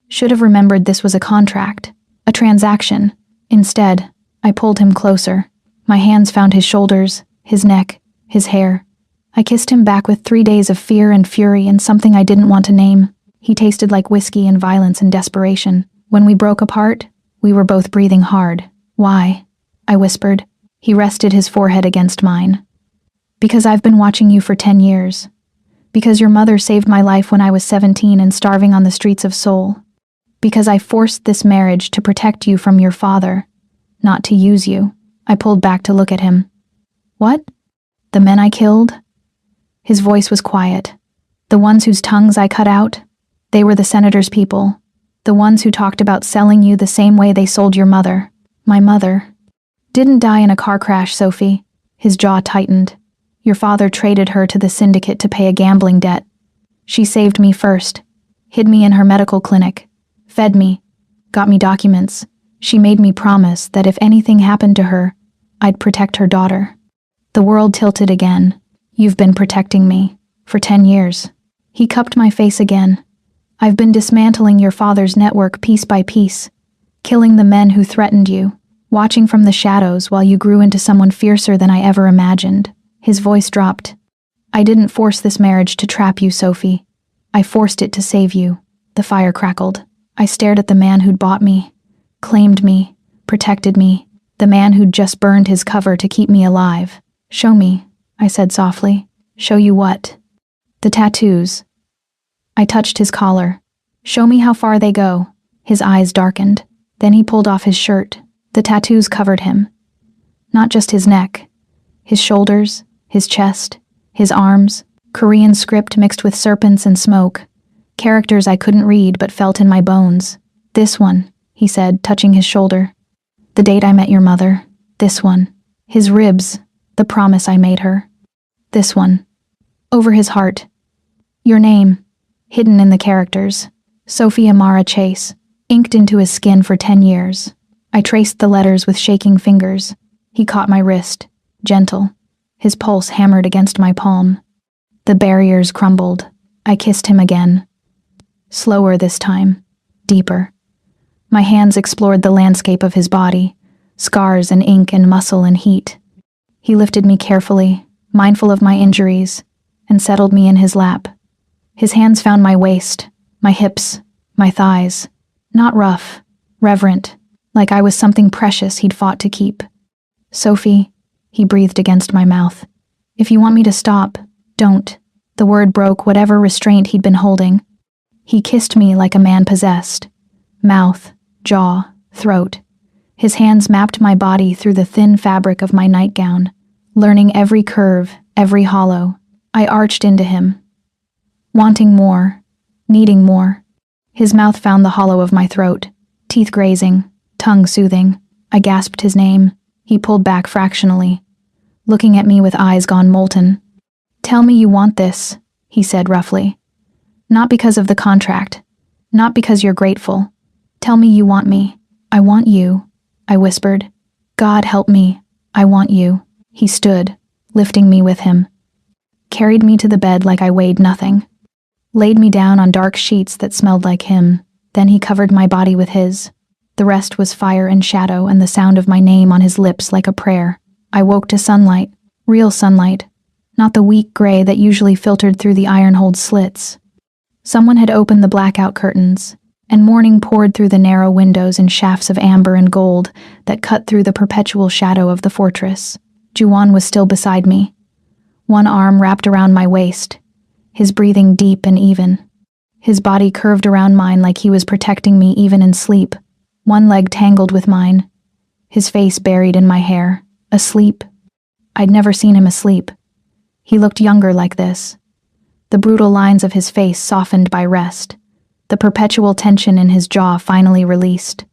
Should have remembered this was a contract. A transaction. Instead, I pulled him closer. My hands found his shoulders, his neck, his hair. I kissed him back with 3 days of fear and fury and something I didn't want to name. He tasted like whiskey and violence and desperation. When we broke apart, we were both breathing hard. "Why?" I whispered. He rested his forehead against mine. "Because I've been watching you for 10 years. Because your mother saved my life when I was 17 and starving on the streets of Seoul. Because I forced this marriage to protect you from your father, not to use you." I pulled back to look at him. "What? The men I killed?" His voice was quiet. "The ones whose tongues I cut out? They were the senator's people. The ones who talked about selling you the same way they sold your mother. My mother didn't die in a car crash, Sophie." His jaw tightened. "Your father traded her to the syndicate to pay a gambling debt. She saved me first, hid me in her medical clinic, fed me, got me documents. She made me promise that if anything happened to her, I'd protect her daughter." The world tilted again. "You've been protecting me for 10 years. He cupped my face again. "I've been dismantling your father's network piece by piece, killing the men who threatened you, watching from the shadows while you grew into someone fiercer than I ever imagined." His voice dropped. "I didn't force this marriage to trap you, Sophie. I forced it to save you." The fire crackled. I stared at the man who'd bought me, claimed me, protected me, the man who'd just burned his cover to keep me alive. "Show me," I said softly. "Show you what?" "The tattoos." I touched his collar. "Show me how far they go." His eyes darkened. Then he pulled off his shirt. The tattoos covered him. Not just his neck. His shoulders, his chest, his arms, Korean script mixed with serpents and smoke. Characters I couldn't read but felt in my bones. "This one," he said, touching his shoulder. "The date I met your mother. This one." His ribs, the promise I made her. "This one." Over his heart. "Your name." Hidden in the characters. Sophie Amara Chase. Inked into his skin for 10 years. I traced the letters with shaking fingers. He caught my wrist. Gentle. His pulse hammered against my palm. The barriers crumbled. I kissed him again. Slower this time. Deeper. My hands explored the landscape of his body, scars and ink and muscle and heat. He lifted me carefully, mindful of my injuries, and settled me in his lap. His hands found my waist, my hips, my thighs. Not rough, reverent, like I was something precious he'd fought to keep. Sophie, he breathed against my mouth. If you want me to stop, don't. The word broke whatever restraint he'd been holding. He kissed me like a man possessed. Mouth, jaw, throat. His hands mapped my body through the thin fabric of my nightgown, learning every curve, every hollow. I arched into him, wanting more, needing more. His mouth found the hollow of my throat, teeth grazing, tongue soothing. I gasped his name. He pulled back fractionally, looking at me with eyes gone molten. Tell me you want this, he said roughly. Not because of the contract, not because you're grateful. Tell me you want me. I want you, I whispered. God help me, I want you. He stood, lifting me with him. Carried me to the bed like I weighed nothing. Laid me down on dark sheets that smelled like him. Then he covered my body with his. The rest was fire and shadow and the sound of my name on his lips like a prayer. I woke to sunlight, real sunlight, not the weak gray that usually filtered through the iron-holed slits. Someone had opened the blackout curtains, and morning poured through the narrow windows in shafts of amber and gold that cut through the perpetual shadow of the fortress. Juan was still beside me, one arm wrapped around my waist, his breathing deep and even. His body curved around mine like he was protecting me even in sleep, one leg tangled with mine, his face buried in my hair, asleep. I'd never seen him asleep. He looked younger like this. The brutal lines of his face softened by rest, the perpetual tension in his jaw finally released.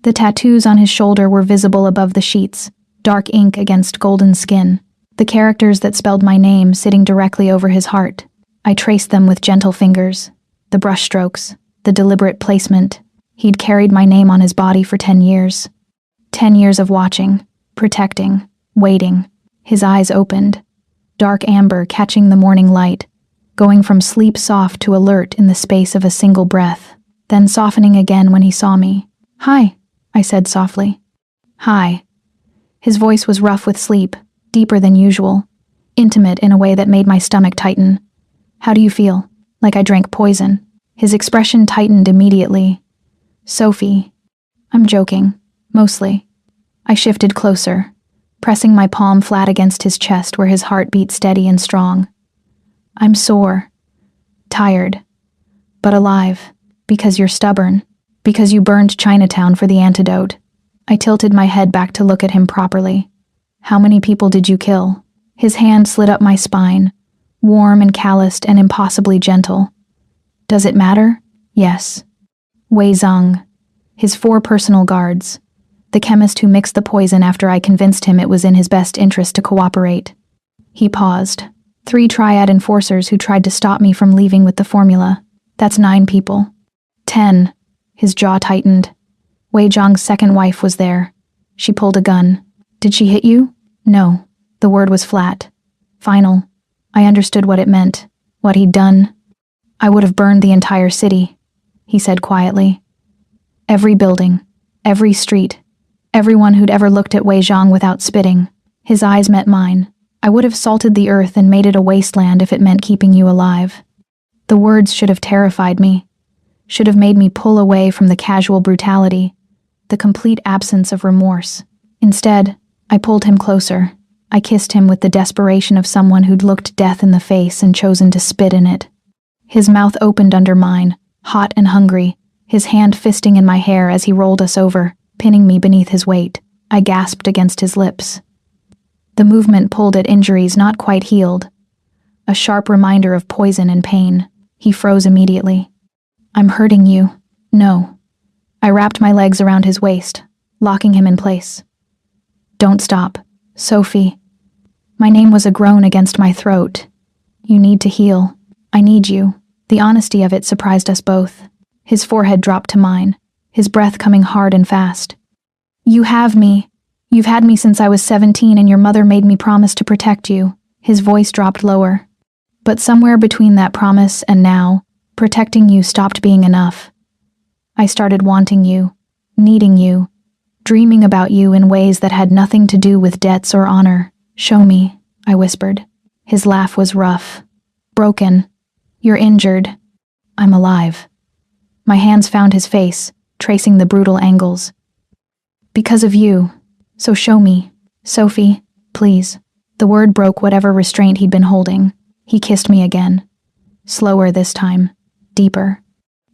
The tattoos on his shoulder were visible above the sheets, dark ink against golden skin, the characters that spelled my name sitting directly over his heart. I traced them with gentle fingers, the brushstrokes, the deliberate placement. He'd carried my name on his body for 10 years. 10 years of watching, protecting, waiting. His eyes opened, dark amber catching the morning light, going from sleep soft to alert in the space of a single breath, then softening again when he saw me. Hi, I said softly. Hi. His voice was rough with sleep, deeper than usual, intimate in a way that made my stomach tighten. How do you feel? Like I drank poison. His expression tightened immediately. Sophie. I'm joking. Mostly. I shifted closer, pressing my palm flat against his chest where his heart beat steady and strong. I'm sore. Tired. But alive. Because you're stubborn. Because you burned Chinatown for the antidote. I tilted my head back to look at him properly. How many people did you kill? His hand slid up my spine, warm and calloused and impossibly gentle. Does it matter? Yes. Wei Zhang. His 4 personal guards. The chemist who mixed the poison after I convinced him it was in his best interest to cooperate. He paused. 3 triad enforcers who tried to stop me from leaving with the formula. That's 9 people. 10. His jaw tightened. Wei Zhang's second wife was there. She pulled a gun. Did she hit you? No. The word was flat. Final. I understood what it meant. What he'd done. I would have burned the entire city, he said quietly. Every building. Every street. Everyone who'd ever looked at Wei Zhang without spitting. His eyes met mine. I would have salted the earth and made it a wasteland if it meant keeping you alive. The words should have terrified me. Should have made me pull away from the casual brutality, the complete absence of remorse. Instead, I pulled him closer. I kissed him with the desperation of someone who'd looked death in the face and chosen to spit in it. His mouth opened under mine, hot and hungry, his hand fisting in my hair as he rolled us over, pinning me beneath his weight. I gasped against his lips. The movement pulled at injuries not quite healed. A sharp reminder of poison and pain. He froze immediately. I'm hurting you. No. I wrapped my legs around his waist, locking him in place. Don't stop. Sophie. My name was a groan against my throat. You need to heal. I need you. The honesty of it surprised us both. His forehead dropped to mine, his breath coming hard and fast. You have me. You've had me since I was 17 and your mother made me promise to protect you. His voice dropped lower. But somewhere between that promise and now, protecting you stopped being enough. I started wanting you, needing you, dreaming about you in ways that had nothing to do with debts or honor. Show me, I whispered. His laugh was rough. Broken. You're injured. I'm alive. My hands found his face, tracing the brutal angles. Because of you. So show me. Sophie, please. The word broke whatever restraint he'd been holding. He kissed me again. Slower this time. Deeper.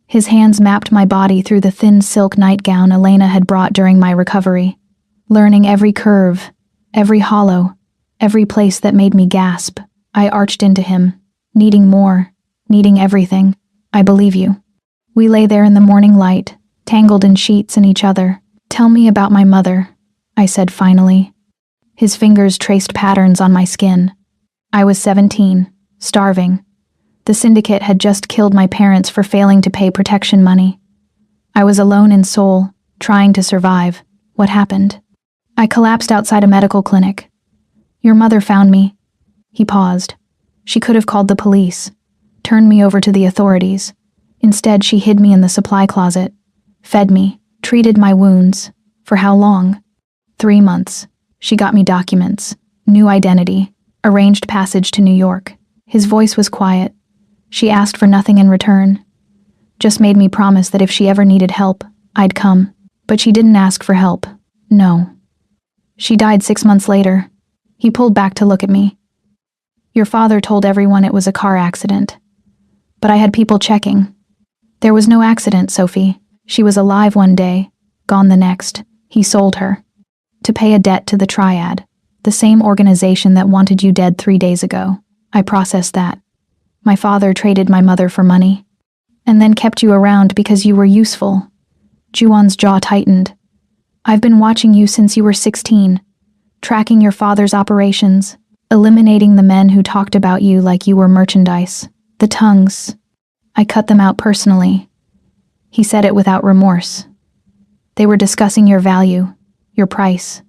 His hands mapped my body through the thin silk nightgown Elena had brought during my recovery, learning every curve, every hollow, every place that made me gasp. I arched into him, needing more, needing everything. I believe you. We lay there in the morning light, tangled in sheets and each other. Tell me about my mother, I said finally. His fingers traced patterns on my skin. I was 17, starving. The syndicate had just killed my parents for failing to pay protection money. I was alone in Seoul, trying to survive. What happened? I collapsed outside a medical clinic. Your mother found me. He paused. She could have called the police, turned me over to the authorities. Instead, she hid me in the supply closet, fed me, treated my wounds. For how long? 3 months. She got me documents, new identity, arranged passage to New York. His voice was quiet. She asked for nothing in return. Just made me promise that if she ever needed help, I'd come. But she didn't ask for help. No. She died 6 months later. He pulled back to look at me. Your father told everyone it was a car accident. But I had people checking. There was no accident, Sophie. She was alive one day, gone the next. He sold her. To pay a debt to the Triad, the same organization that wanted you dead 3 days ago. I processed that. My father traded my mother for money. And then kept you around because you were useful. Juwon's jaw tightened. I've been watching you since you were 16, tracking your father's operations, eliminating the men who talked about you like you were merchandise. The tongues. I cut them out personally. He said it without remorse. They were discussing your value, your price,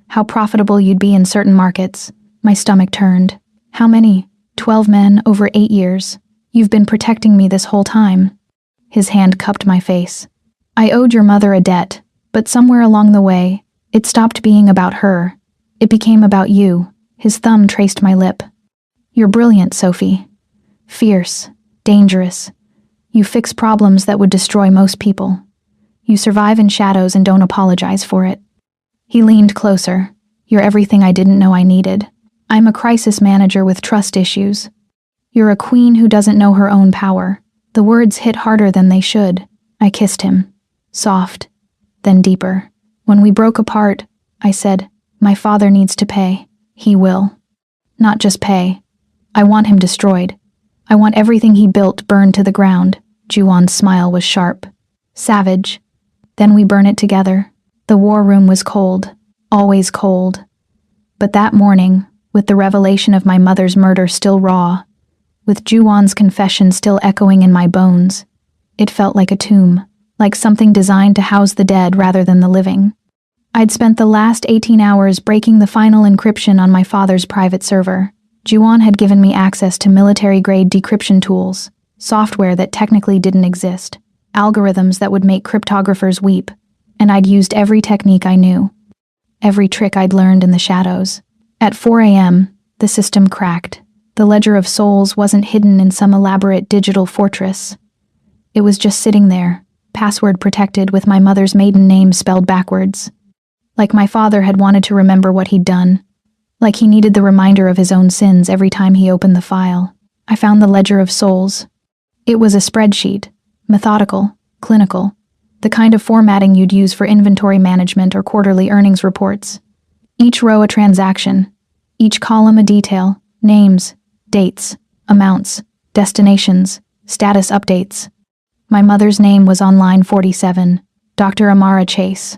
how profitable you'd be in certain markets. My stomach turned. How many? 12 men over 8 years. You've been protecting me this whole time. His hand cupped my face. I owed your mother a debt, but somewhere along the way, it stopped being about her. It became about you. His thumb traced my lip. You're brilliant, Sophie. Fierce, dangerous. You fix problems that would destroy most people. You survive in shadows and don't apologize for it. He leaned closer. You're everything I didn't know I needed. I'm a crisis manager with trust issues. You're a queen who doesn't know her own power. The words hit harder than they should. I kissed him. Soft, then deeper. When we broke apart, I said, my father needs to pay. He will. Not just pay. I want him destroyed. I want everything he built burned to the ground. Juwon's smile was sharp. Savage. Then we burn it together. The war room was cold. Always cold. But that morning, with the revelation of my mother's murder still raw, with Juwon's confession still echoing in my bones, it felt like a tomb, like something designed to house the dead rather than the living. I'd spent the last 18 hours breaking the final encryption on my father's private server. Juwon had given me access to military-grade decryption tools, software that technically didn't exist, algorithms that would make cryptographers weep, and I'd used every technique I knew, every trick I'd learned in the shadows. At 4 a.m., the system cracked. The Ledger of Souls wasn't hidden in some elaborate digital fortress. It was just sitting there, password protected with my mother's maiden name spelled backwards. Like my father had wanted to remember what he'd done. Like he needed the reminder of his own sins every time he opened the file. I found the Ledger of Souls. It was a spreadsheet, methodical, clinical, the kind of formatting you'd use for inventory management or quarterly earnings reports. Each row a transaction, each column a detail, names, dates, amounts, destinations, status updates. My mother's name was on line 47, Dr. Amara Chase.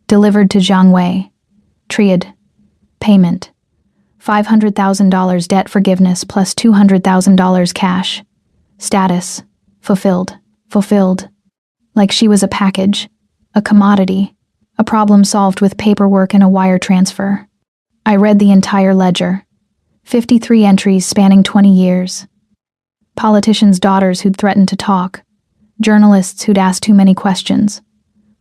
Delivered to Zhang Wei. Triad. Payment. $500,000 debt forgiveness plus $200,000 cash. Status. Fulfilled. Fulfilled. Like she was a package, a commodity, a problem solved with paperwork and a wire transfer. I read the entire ledger. 53 entries spanning 20 years. Politicians' daughters who'd threatened to talk. Journalists who'd asked too many questions.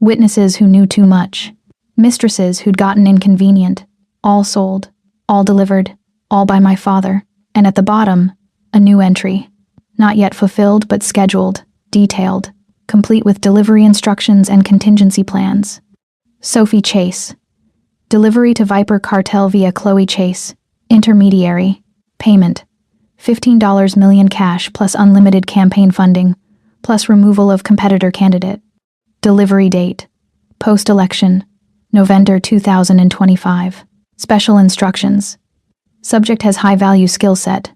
Witnesses who knew too much. Mistresses who'd gotten inconvenient. All sold. All delivered. All by my father. And at the bottom, a new entry. Not yet fulfilled, but scheduled, detailed, complete with delivery instructions and contingency plans. Sophie Chase. Delivery to Viper Cartel via Chloe Chase. Intermediary. Payment. $15 million cash plus unlimited campaign funding, plus removal of competitor candidate. Delivery date. Post-election. November 2025. Special instructions. Subject has high-value skill set.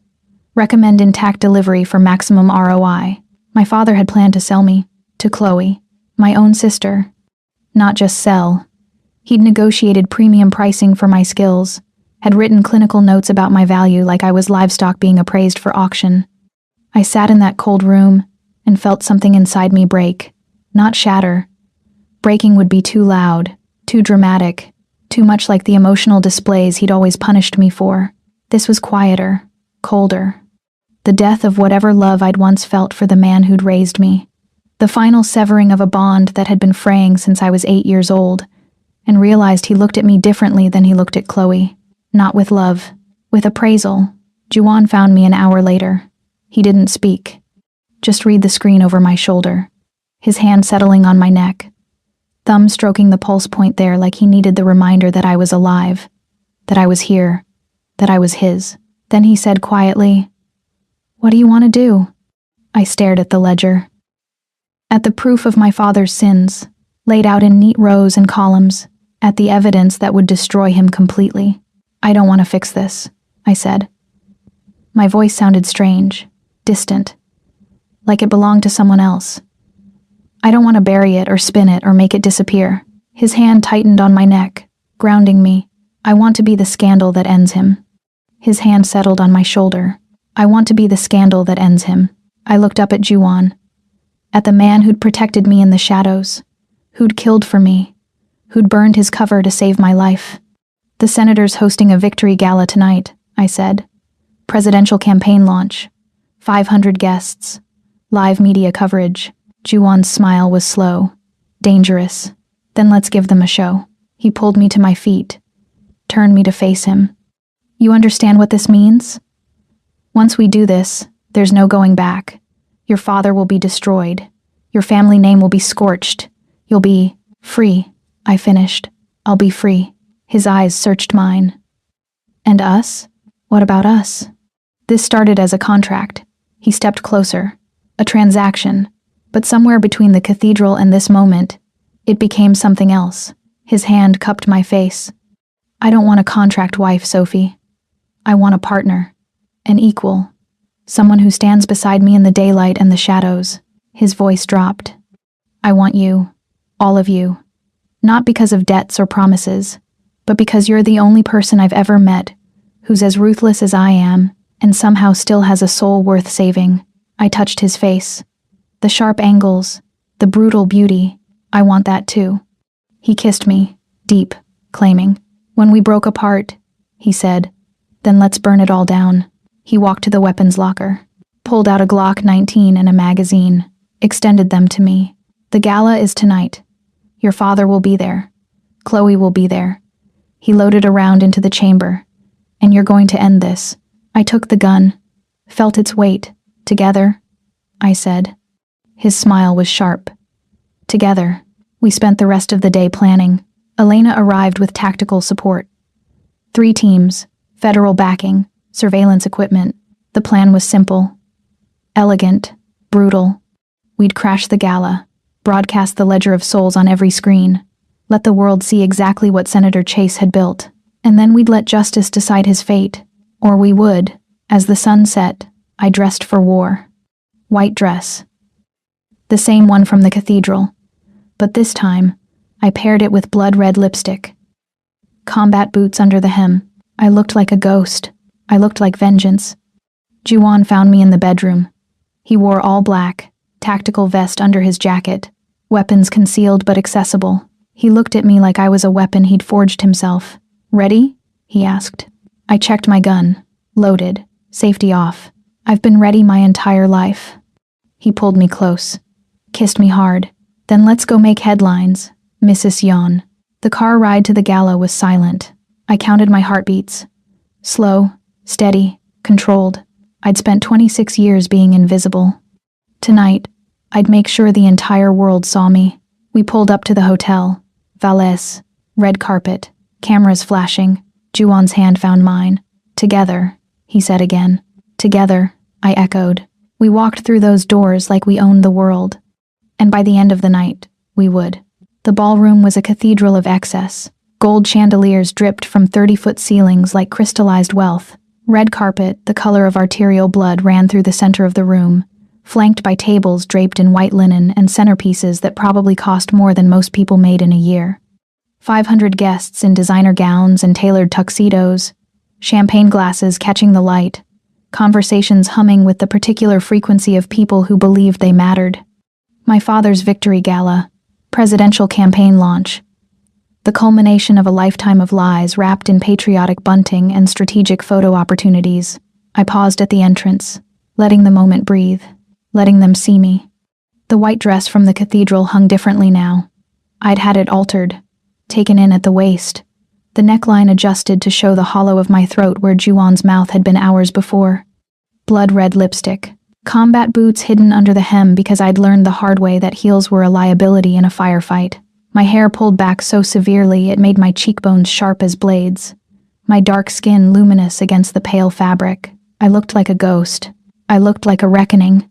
Recommend intact delivery for maximum ROI. My father had planned to sell me to Chloe, my own sister. Not just sell. He'd negotiated premium pricing for my skills, had written clinical notes about my value like I was livestock being appraised for auction. I sat in that cold room and felt something inside me break, not shatter. Breaking would be too loud, too dramatic, too much like the emotional displays he'd always punished me for. This was quieter, colder. The death of whatever love I'd once felt for the man who'd raised me. The final severing of a bond that had been fraying since I was 8 years old, and realized he looked at me differently than he looked at Chloe. Not with love, with appraisal. Juan found me an hour later. He didn't speak. Just read the screen over my shoulder. His hand settling on my neck. Thumb stroking the pulse point there like he needed the reminder that I was alive. That I was here. That I was his. Then he said quietly, "What do you want to do?" I stared at the ledger. At the proof of my father's sins, laid out in neat rows and columns, at the evidence that would destroy him completely. "I don't want to fix this," I said. My voice sounded strange, distant, like it belonged to someone else. "I don't want to bury it or spin it or make it disappear." His hand tightened on my neck, grounding me. "I want to be the scandal that ends him." His hand settled on my shoulder. "I want to be the scandal that ends him." I looked up at Juan, at the man who'd protected me in the shadows, who'd killed for me, who'd burned his cover to save my life. "The senator's hosting a victory gala tonight," I said. "Presidential campaign launch. 500 guests. Live media coverage." Juan's smile was slow, dangerous. "Then let's give them a show." He pulled me to my feet, turned me to face him. "You understand what this means? Once we do this, there's no going back. Your father will be destroyed. Your family name will be scorched. You'll be free," I finished. "I'll be free." His eyes searched mine. "And us? What about us?" This started as a contract. He stepped closer. A transaction. But somewhere between the cathedral and this moment, it became something else. His hand cupped my face. "I don't want a contract wife, Sophie. I want a partner. An equal. Someone who stands beside me in the daylight and the shadows." His voice dropped. "I want you. All of you. Not because of debts or promises, but because you're the only person I've ever met who's as ruthless as I am and somehow still has a soul worth saving." I touched his face. The sharp angles, the brutal beauty. I want that too. He kissed me, deep, claiming, "When we broke apart," he said, "then let's burn it all down." He walked to the weapons locker, pulled out a Glock 19 and a magazine, extended them to me. "The gala is tonight. Your father will be there. Chloe will be there." He loaded a round into the chamber. "And you're going to end this." I took the gun, felt its weight. "Together," I said. His smile was sharp. "Together." We spent the rest of the day planning. Elena arrived with tactical support. 3 teams, federal backing, surveillance equipment. The plan was simple. Elegant, brutal. We'd crash the gala, broadcast the Ledger of Souls on every screen, let the world see exactly what Senator Chase had built, and then we'd let justice decide his fate. Or we would. As the sun set, I dressed for war. White dress. The same one from the cathedral. But this time, I paired it with blood-red lipstick. Combat boots under the hem. I looked like a ghost. I looked like vengeance. Juan found me in the bedroom. He wore all black, tactical vest under his jacket, weapons concealed but accessible. He looked at me like I was a weapon he'd forged himself. "Ready?" he asked. I checked my gun. Loaded. Safety off. I've been ready my entire life. He pulled me close, kissed me hard. Then let's go make headlines, Mrs. Yon. The car ride to the gala was silent. I counted my heartbeats. Slow, steady, controlled. I'd spent 26 years being invisible. Tonight, I'd make sure the entire world saw me. We pulled up to the hotel. Valets, red carpet, cameras flashing. Juwon's hand found mine. Together, he said again. Together, I echoed. We walked through those doors like we owned the world. And by the end of the night, we would. The ballroom was a cathedral of excess. Gold chandeliers dripped from 30-foot ceilings like crystallized wealth. Red carpet, the color of arterial blood, ran through the center of the room, flanked by tables draped in white linen and centerpieces that probably cost more than most people made in a year. 500 guests in designer gowns and tailored tuxedos, champagne glasses catching the light, conversations humming with the particular frequency of people who believed they mattered. My father's victory gala, presidential campaign launch, the culmination of a lifetime of lies wrapped in patriotic bunting and strategic photo opportunities. I paused at the entrance, letting the moment breathe, letting them see me. The white dress from the cathedral hung differently now. I'd had it altered, taken in at the waist, the neckline adjusted to show the hollow of my throat where Juwon's mouth had been hours before. Blood-red lipstick, combat boots hidden under the hem because I'd learned the hard way that heels were a liability in a firefight. My hair pulled back so severely it made my cheekbones sharp as blades. My dark skin luminous against the pale fabric. I looked like a ghost. I looked like a reckoning.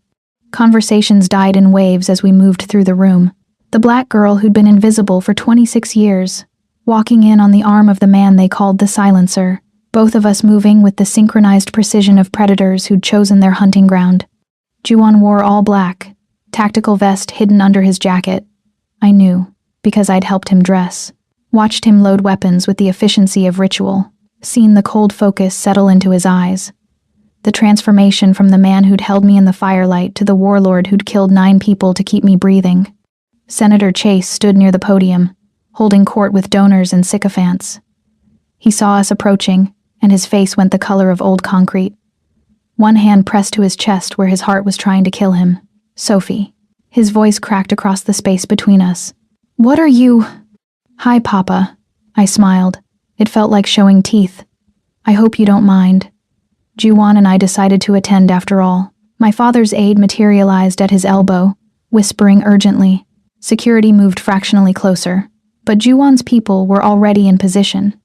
Conversations died in waves as we moved through the room. The black girl who'd been invisible for 26 years, walking in on the arm of the man they called the silencer, both of us moving with the synchronized precision of predators who'd chosen their hunting ground. Juwon wore all black, tactical vest hidden under his jacket. I knew, because I'd helped him dress, watched him load weapons with the efficiency of ritual, seen the cold focus settle into his eyes. The transformation from the man who'd held me in the firelight to the warlord who'd killed 9 people to keep me breathing. Senator Chase stood near the podium, holding court with donors and sycophants. He saw us approaching, and his face went the color of old concrete. One hand pressed to his chest where his heart was trying to kill him. Sophie. His voice cracked across the space between us. What are you? Hi, Papa. I smiled. It felt like showing teeth. I hope you don't mind. Juwon and I decided to attend after all. My father's aide materialized at his elbow, whispering urgently. Security moved fractionally closer, but Juwon's people were already in position.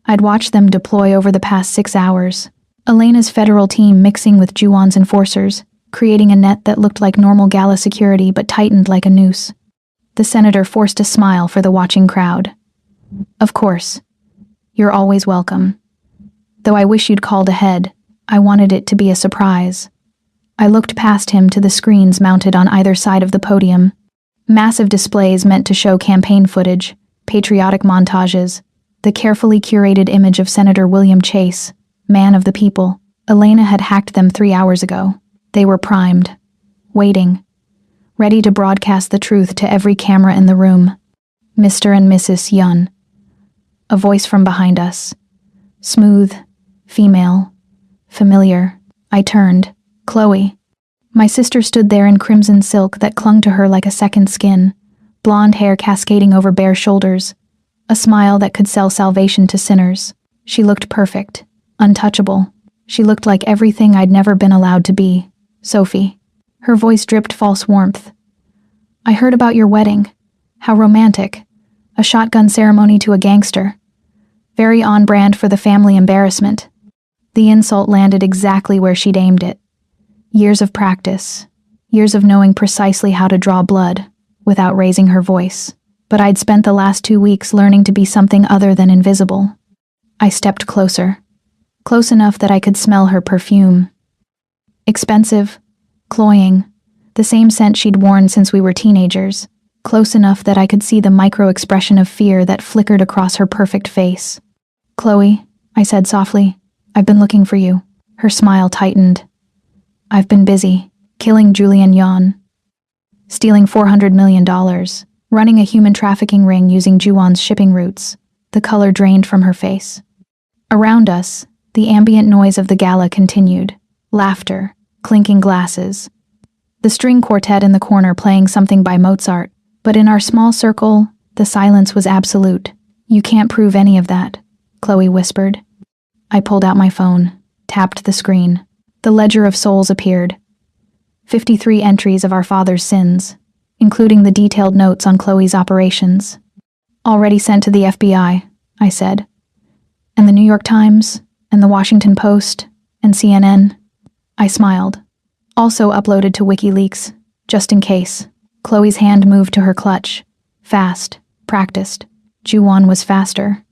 I'd watched them deploy over the past 6 hours. Elena's federal team mixing with Juwon's enforcers, creating a net that looked like normal gala security but tightened like a noose. The senator forced a smile for the watching crowd. Of course. You're always welcome. Though I wish you'd called ahead, I wanted it to be a surprise. I looked past him to the screens mounted on either side of the podium. Massive displays meant to show campaign footage, patriotic montages, the carefully curated image of Senator William Chase, man of the people. Elena had hacked them 3 hours ago. They were primed, waiting, ready to broadcast the truth to every camera in the room. Mr. and Mrs. Yun. A voice from behind us. Smooth, female, familiar. I turned. Chloe. My sister stood there in crimson silk that clung to her like a second skin, blonde hair cascading over bare shoulders, a smile that could sell salvation to sinners. She looked perfect, untouchable. She looked like everything I'd never been allowed to be. Sophie. Her voice dripped false warmth. I heard about your wedding. How romantic. A shotgun ceremony to a gangster. Very on brand for the family embarrassment. The insult landed exactly where she'd aimed it. Years of practice. Years of knowing precisely how to draw blood, without raising her voice. But I'd spent the last 2 weeks learning to be something other than invisible. I stepped closer. Close enough that I could smell her perfume. Expensive, cloying, the same scent she'd worn since we were teenagers. Close enough that I could see the micro-expression of fear that flickered across her perfect face. Chloe, I said softly, I've been looking for you. Her smile tightened. I've been busy, killing Julian Yon. Stealing $400 million, running a human trafficking ring using Juwon's shipping routes. The color drained from her face. Around us, the ambient noise of the gala continued. Laughter, clinking glasses. The string quartet in the corner playing something by Mozart, but in our small circle, the silence was absolute. "You can't prove any of that," Chloe whispered. I pulled out my phone, tapped the screen. The ledger of souls appeared. 53 entries of our father's sins, including the detailed notes on Chloe's operations. "Already sent to the FBI," I said. "And the New York Times, and the Washington Post, and CNN." I smiled. "Also uploaded to WikiLeaks, just in case." Chloe's hand moved to her clutch. Fast, practiced. Juwon was faster.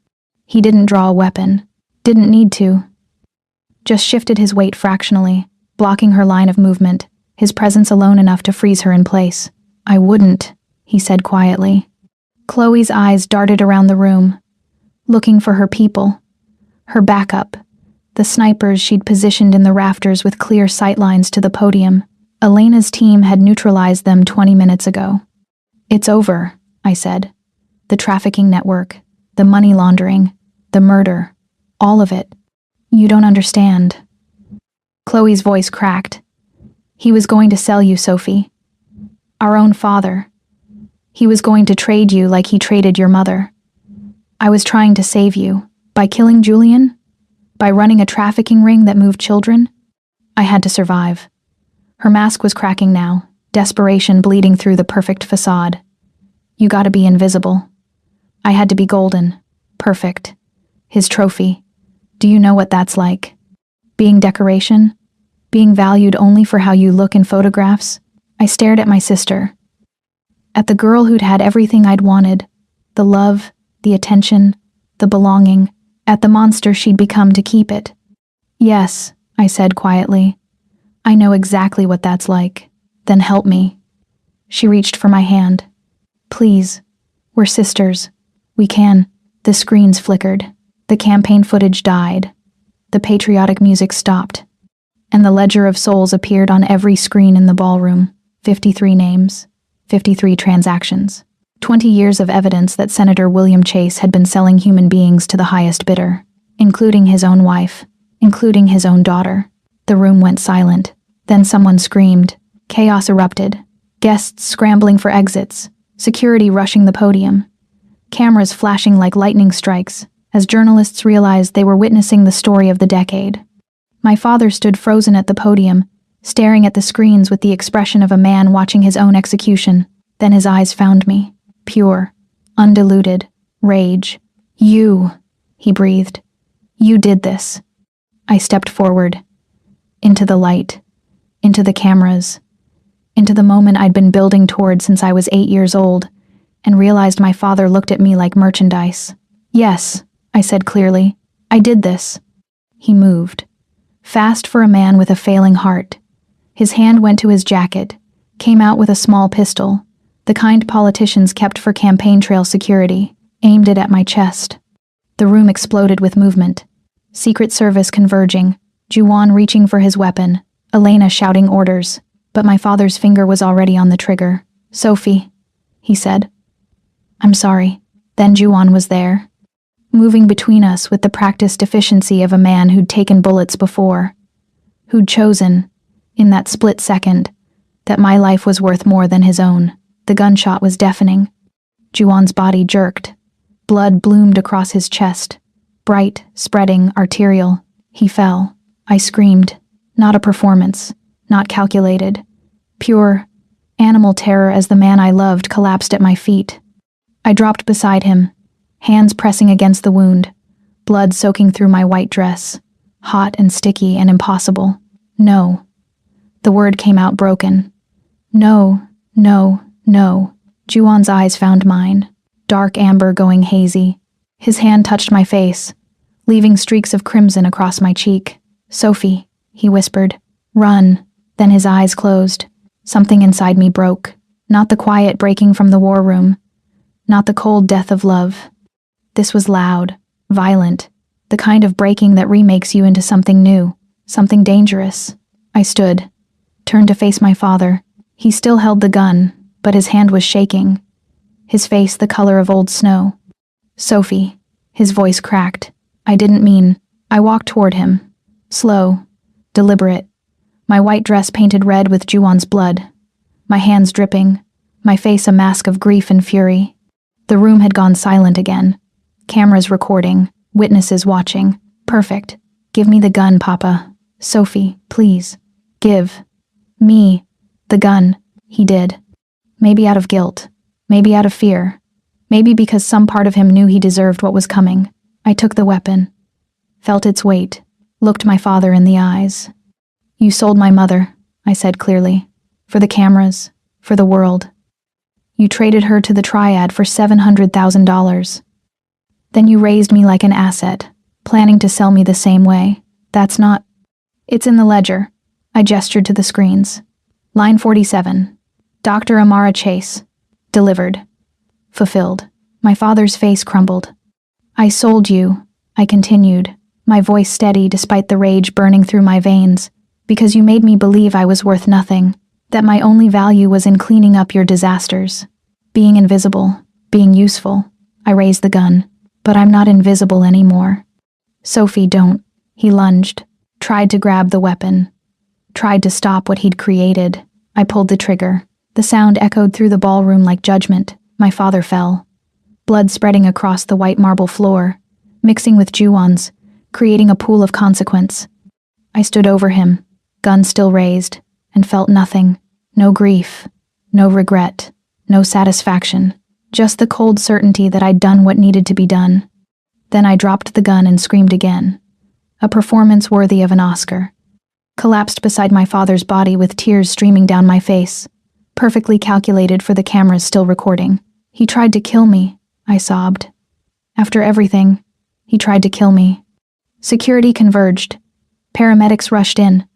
He didn't draw a weapon. Didn't need to. Just shifted his weight fractionally, blocking her line of movement, his presence alone enough to freeze her in place. "I wouldn't," he said quietly. Chloe's eyes darted around the room, looking for her people, her backup, the snipers she'd positioned in the rafters with clear sightlines to the podium. Elena's team had neutralized them 20 minutes ago. "It's over," I said. "The trafficking network, the money laundering, the murder, all of it. You don't understand." Chloe's voice cracked. "He was going to sell you, Sophie. Our own father. He was going to trade you like he traded your mother. I was trying to save you. By killing Julian? By running a trafficking ring that moved children? I had to survive." Her mask was cracking now, desperation bleeding through the perfect facade. "You gotta be invisible. I had to be golden. Perfect. His trophy. Do you know what that's like? Being decoration? Being valued only for how you look in photographs?" I stared at my sister. At the girl who'd had everything I'd wanted. The love, the attention, the belonging. At the monster she'd become to keep it. "Yes," I said quietly. "I know exactly what that's like. Then help me." She reached for my hand. "Please. We're sisters. We can." The screens flickered. The campaign footage died. The patriotic music stopped. And the ledger of souls appeared on every screen in the ballroom. 53 names. 53 transactions. 20 years of evidence that Senator William Chase had been selling human beings to the highest bidder, including his own wife, including his own daughter. The room went silent. Then someone screamed. Chaos erupted. Guests scrambling for exits. Security rushing the podium. Cameras flashing like lightning strikes as journalists realized they were witnessing the story of the decade. My father stood frozen at the podium, staring at the screens with the expression of a man watching his own execution. Then his eyes found me. Pure, undiluted, rage. "You," he breathed. "You did this." I stepped forward. Into the light. Into the cameras. Into the moment I'd been building toward since I was 8 years old, and realized my father looked at me like merchandise. "Yes," I said clearly. "I did this." He moved. Fast for a man with a failing heart. His hand went to his jacket, came out with a small pistol, the kind politicians kept for campaign trail security, aimed it at my chest. The room exploded with movement. Secret Service converging, Juwon reaching for his weapon, Elena shouting orders, but my father's finger was already on the trigger. "Sophie," he said. "I'm sorry." Then Juwon was there, moving between us with the practiced efficiency of a man who'd taken bullets before, who'd chosen, in that split second, that my life was worth more than his own. The gunshot was deafening. Juwon's body jerked. Blood bloomed across his chest, bright, spreading, arterial. He fell. I screamed. Not a performance, not calculated. Pure, animal terror as the man I loved collapsed at my feet. I dropped beside him, hands pressing against the wound, blood soaking through my white dress, hot and sticky and impossible. "No." The word came out broken. "No, no, no." Juwon's eyes found mine, dark amber going hazy. His hand touched my face, leaving streaks of crimson across my cheek. "Sophie," he whispered. "Run." Then his eyes closed. Something inside me broke. Not the quiet breaking from the war room. Not the cold death of love. This was loud, violent, the kind of breaking that remakes you into something new, something dangerous. I stood, turned to face my father. He still held the gun, but his hand was shaking, his face the color of old snow. "Sophie," his voice cracked. I didn't mean. I walked toward him, slow, deliberate, My white dress painted red with Juwon's blood, my hands dripping, my face a mask of grief and fury. The room had gone silent again. Cameras recording, witnesses watching. Perfect. Give me the gun, Papa. Sophie, please. Give me the gun. He did. Maybe out of guilt. Maybe out of fear. Maybe because some part of him knew he deserved what was coming. I took the weapon, felt its weight, looked my father in the eyes. You sold my mother, I said clearly. For the cameras, for the world. You traded her to the Triad for $700,000. Then you raised me like an asset, planning to sell me the same way. That's not... It's in the ledger. I gestured to the screens. Line 47. Dr. Amara Chase. Delivered. Fulfilled. My father's face crumbled. I sold you, I continued, my voice steady despite the rage burning through my veins, because you made me believe I was worth nothing, that my only value was in cleaning up your disasters. Being invisible, being useful. I raised the gun. But I'm not invisible anymore. Sophie, don't. He lunged, tried to grab the weapon, tried to stop what he'd created. I pulled the trigger. The sound echoed through the ballroom like judgment. My father fell. Blood spreading across the white marble floor, mixing with Juwon's, creating a pool of consequence. I stood over him, gun still raised, and felt nothing. No grief, no regret, no satisfaction, just the cold certainty that I'd done what needed to be done. Then I dropped the gun and screamed again. A performance worthy of an Oscar. Collapsed beside my father's body with tears streaming down my face. Perfectly calculated for the cameras still recording. He tried to kill me, I sobbed. After everything, he tried to kill me. Security converged. Paramedics rushed in.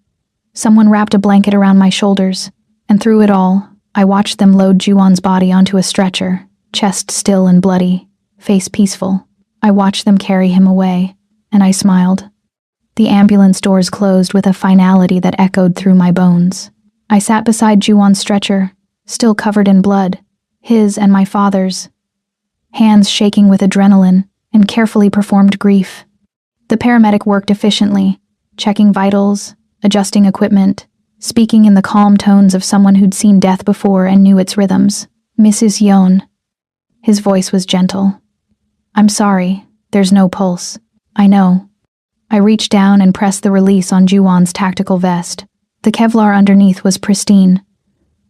Someone wrapped a blanket around my shoulders, and through it all, I watched them load Juwon's body onto a stretcher, chest still and bloody, face peaceful. I watched them carry him away, and I smiled. The ambulance doors closed with a finality that echoed through my bones. I sat beside Juwon's stretcher, still covered in blood, his and my father's, hands shaking with adrenaline and carefully performed grief. The paramedic worked efficiently, checking vitals, adjusting equipment, speaking in the calm tones of someone who'd seen death before and knew its rhythms. Mrs. Yeon. His voice was gentle. I'm sorry, there's no pulse. I know. I reached down and pressed the release on Juwon's tactical vest. The Kevlar underneath was pristine.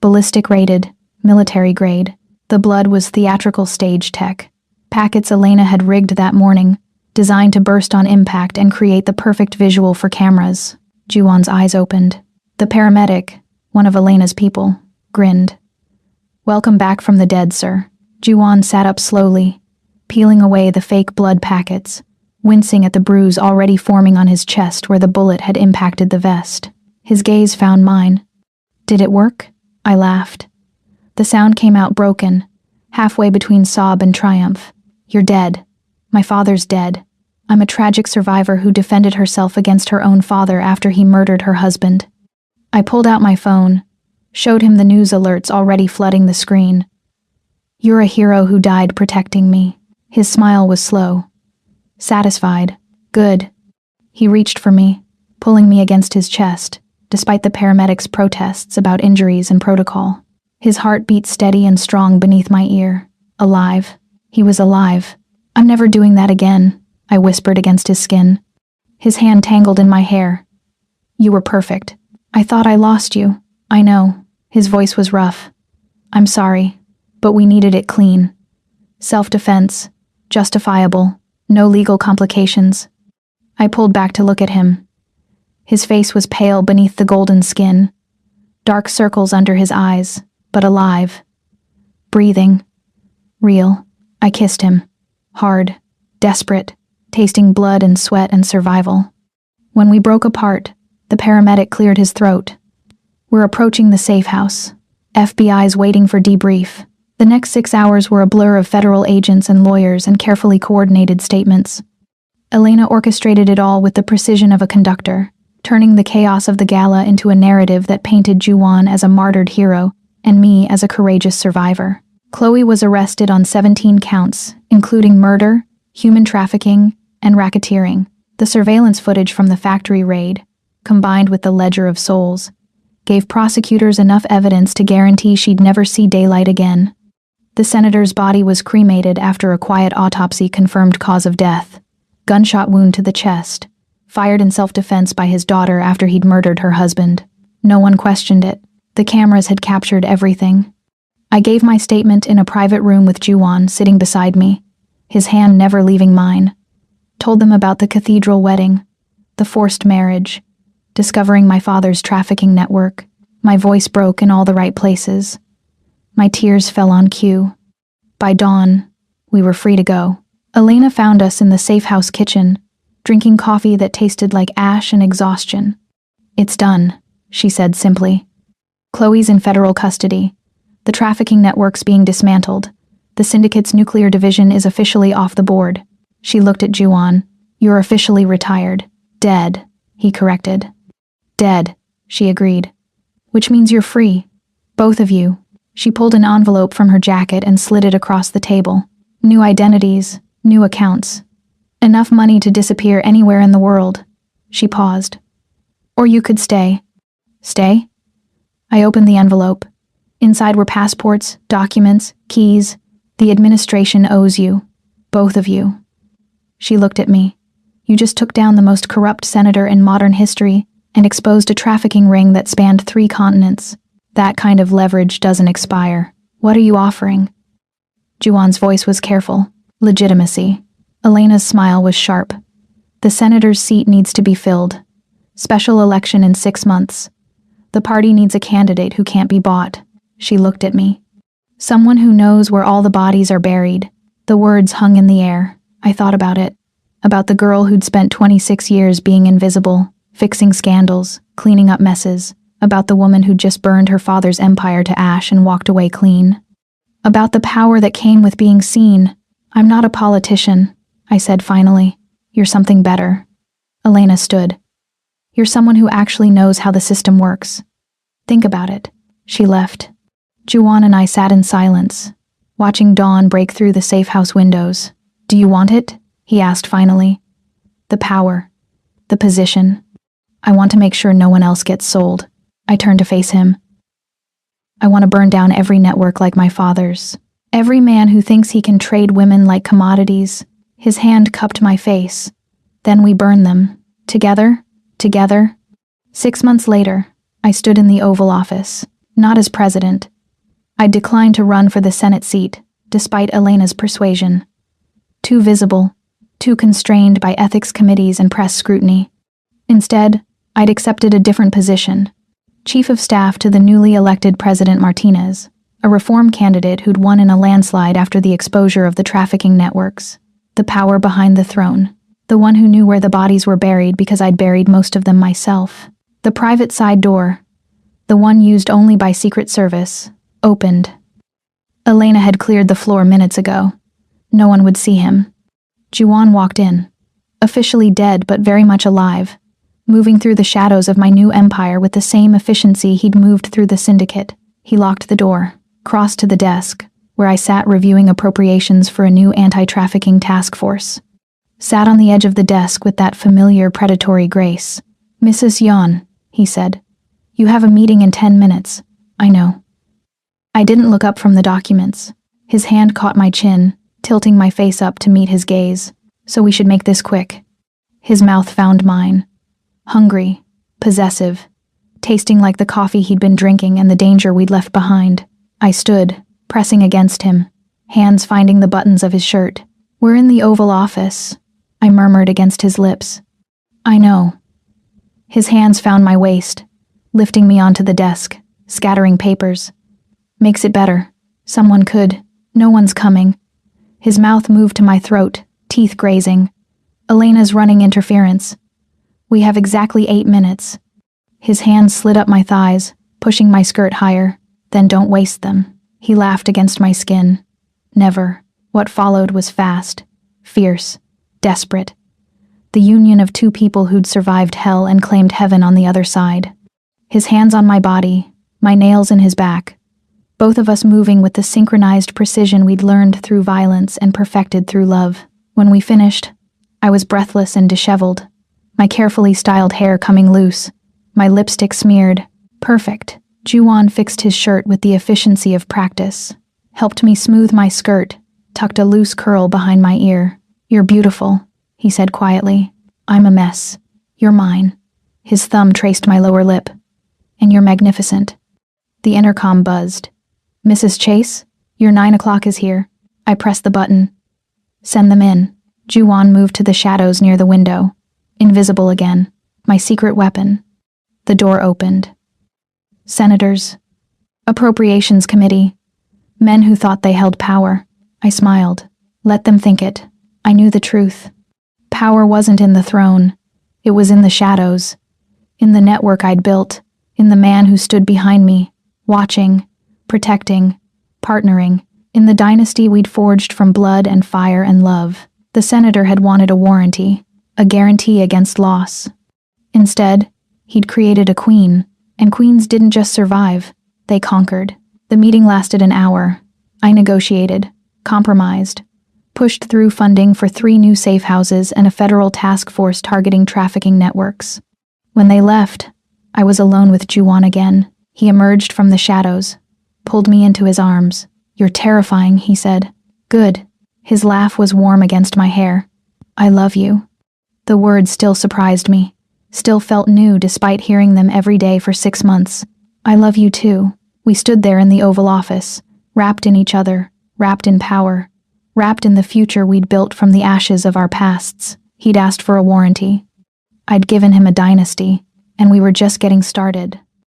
Ballistic rated, military grade. The blood was theatrical stage tech. Packets Elena had rigged that morning, designed to burst on impact and create the perfect visual for cameras. Juwon's eyes opened. The paramedic, one of Elena's people, grinned. Welcome back from the dead, sir. Juwon sat up slowly, peeling away the fake blood packets, wincing at the bruise already forming on his chest where the bullet had impacted the vest. His gaze found mine. Did it work? I laughed. The sound came out broken, halfway between sob and triumph. You're dead. My father's dead. I'm a tragic survivor who defended herself against her own father after he murdered her husband. I pulled out my phone, showed him the news alerts already flooding the screen. You're a hero who died protecting me. His smile was slow. Satisfied. Good. He reached for me, pulling me against his chest, despite the paramedics' protests about injuries and protocol. His heart beat steady and strong beneath my ear. Alive. He was alive. I'm never doing that again, I whispered against his skin. His hand tangled in my hair. You were perfect. I thought I lost you. I know. His voice was rough. I'm sorry, but we needed it clean. Self-defense. Justifiable. No legal complications. I pulled back to look at him. His face was pale beneath the golden skin. Dark circles under his eyes, but alive. Breathing. Real. I kissed him. Hard. Desperate. Tasting blood and sweat and survival. When we broke apart, the paramedic cleared his throat. We're approaching the safe house. FBI's waiting for debrief. The next 6 hours were a blur of federal agents and lawyers and carefully coordinated statements. Elena orchestrated it all with the precision of a conductor, turning the chaos of the gala into a narrative that painted Juwon as a martyred hero and me as a courageous survivor. Chloe was arrested on 17 counts, including murder, human trafficking, and racketeering. The surveillance footage from the factory raid, combined with the ledger of souls, gave prosecutors enough evidence to guarantee she'd never see daylight again. The senator's body was cremated after a quiet autopsy confirmed cause of death. Gunshot wound to the chest, fired in self-defense by his daughter after he'd murdered her husband. No one questioned it. The cameras had captured everything. I gave my statement in a private room with Juan sitting beside me, his hand never leaving mine. Told them about the cathedral wedding, the forced marriage, discovering my father's trafficking network. My voice broke in all the right places. My tears fell on cue. By dawn, we were free to go. Elena found us in the safe house kitchen, drinking coffee that tasted like ash and exhaustion. "It's done," she said simply. "Chloe's in federal custody. The trafficking network's being dismantled. The syndicate's nuclear division is officially off the board." She looked at Juan. "You're officially retired. Dead," he corrected. "Dead," she agreed. "Which means you're free. Both of you." She pulled an envelope from her jacket and slid it across the table. "New identities, new accounts. Enough money to disappear anywhere in the world." She paused. "Or you could stay." "Stay?" I opened the envelope. Inside were passports, documents, keys. "The administration owes you. Both of you." She looked at me. "You just took down the most corrupt senator in modern history and exposed a trafficking ring that spanned 3 continents. That kind of leverage doesn't expire. What are you offering?" Juan's voice was careful. "Legitimacy." Elena's smile was sharp. "The senator's seat needs to be filled. Special election in 6 months. The party needs a candidate who can't be bought." She looked at me. "Someone who knows where all the bodies are buried." The words hung in the air. I thought about it. About the girl who'd spent 26 years being invisible, fixing scandals, cleaning up messes. About the woman who'd just burned her father's empire to ash and walked away clean. About the power that came with being seen. "I'm not a politician," I said finally. "You're something better." Elena stood. "You're someone who actually knows how the system works. Think about it." She left. Juan and I sat in silence, watching dawn break through the safe house windows. "Do you want it?" he asked finally. "The power. The position. I want to make sure no one else gets sold." I turned to face him. "I want to burn down every network like my father's. Every man who thinks he can trade women like commodities." His hand cupped my face. "Then we burn them. Together? Together?" 6 months later, I stood in the Oval Office, not as president. I declined to run for the Senate seat, despite Elena's persuasion. Too visible, too constrained by ethics committees and press scrutiny. Instead, I'd accepted a different position. Chief of Staff to the newly elected President Martinez, a reform candidate who'd won in a landslide after the exposure of the trafficking networks. The power behind the throne. The one who knew where the bodies were buried because I'd buried most of them myself. The private side door, the one used only by Secret Service, opened. Elena had cleared the floor minutes ago. No one would see him. Juan walked in, officially dead but very much alive, moving through the shadows of my new empire with the same efficiency he'd moved through the syndicate. He locked the door, crossed to the desk, where I sat reviewing appropriations for a new anti-trafficking task force. Sat on the edge of the desk with that familiar predatory grace. "Mrs. Yon," he said. "You have a meeting in 10 minutes. I know." I didn't look up from the documents. His hand caught my chin, tilting my face up to meet his gaze. "So we should make this quick." His mouth found mine. Hungry, possessive, tasting like the coffee he'd been drinking and the danger we'd left behind. I stood, pressing against him, hands finding the buttons of his shirt. "We're in the Oval Office," I murmured against his lips. "I know." His hands found my waist, lifting me onto the desk, scattering papers. "Makes it better. Someone could. No one's coming." His mouth moved to my throat, teeth grazing. "Elena's running interference. We have exactly 8 minutes." His hands slid up my thighs, pushing my skirt higher. "Then don't waste them." He laughed against my skin. "Never." What followed was fast, fierce, desperate. The union of 2 people who'd survived hell and claimed heaven on the other side. His hands on my body, my nails in his back. Both of us moving with the synchronized precision we'd learned through violence and perfected through love. When we finished, I was breathless and disheveled, my carefully styled hair coming loose, My lipstick smeared. Perfect. Juwon fixed his shirt with the efficiency of practice. Helped me smooth my skirt, tucked a loose curl behind my ear. You're beautiful, he said quietly. I'm a mess. You're mine. His thumb traced my lower lip. And you're magnificent. The intercom buzzed. Mrs. Chase, your 9 o'clock is here. I pressed the button. Send them in. Juwon moved to the shadows near the window. Invisible again. My secret weapon. The door opened. Senators. Appropriations Committee. Men who thought they held power. I smiled. Let them think it. I knew the truth. Power wasn't in the throne. It was in the shadows. In the network I'd built. In the man who stood behind me. Watching. Protecting. Partnering. In the dynasty we'd forged from blood and fire and love. The senator had wanted a warranty. A guarantee against loss. Instead, he'd created a queen. And queens didn't just survive. They conquered. The meeting lasted an hour. I negotiated. Compromised. Pushed through funding for 3 new safe houses and a federal task force targeting trafficking networks. When they left, I was alone with Juwon again. He emerged from the shadows. Pulled me into his arms. You're terrifying, he said. Good. His laugh was warm against my hair. I love you. The words still surprised me. Still felt new despite hearing them every day for 6 months. I love you too. We stood there in the Oval Office, wrapped in each other, wrapped in power, wrapped in the future we'd built from the ashes of our pasts. He'd asked for a warranty. I'd given him a dynasty, and we were just getting started.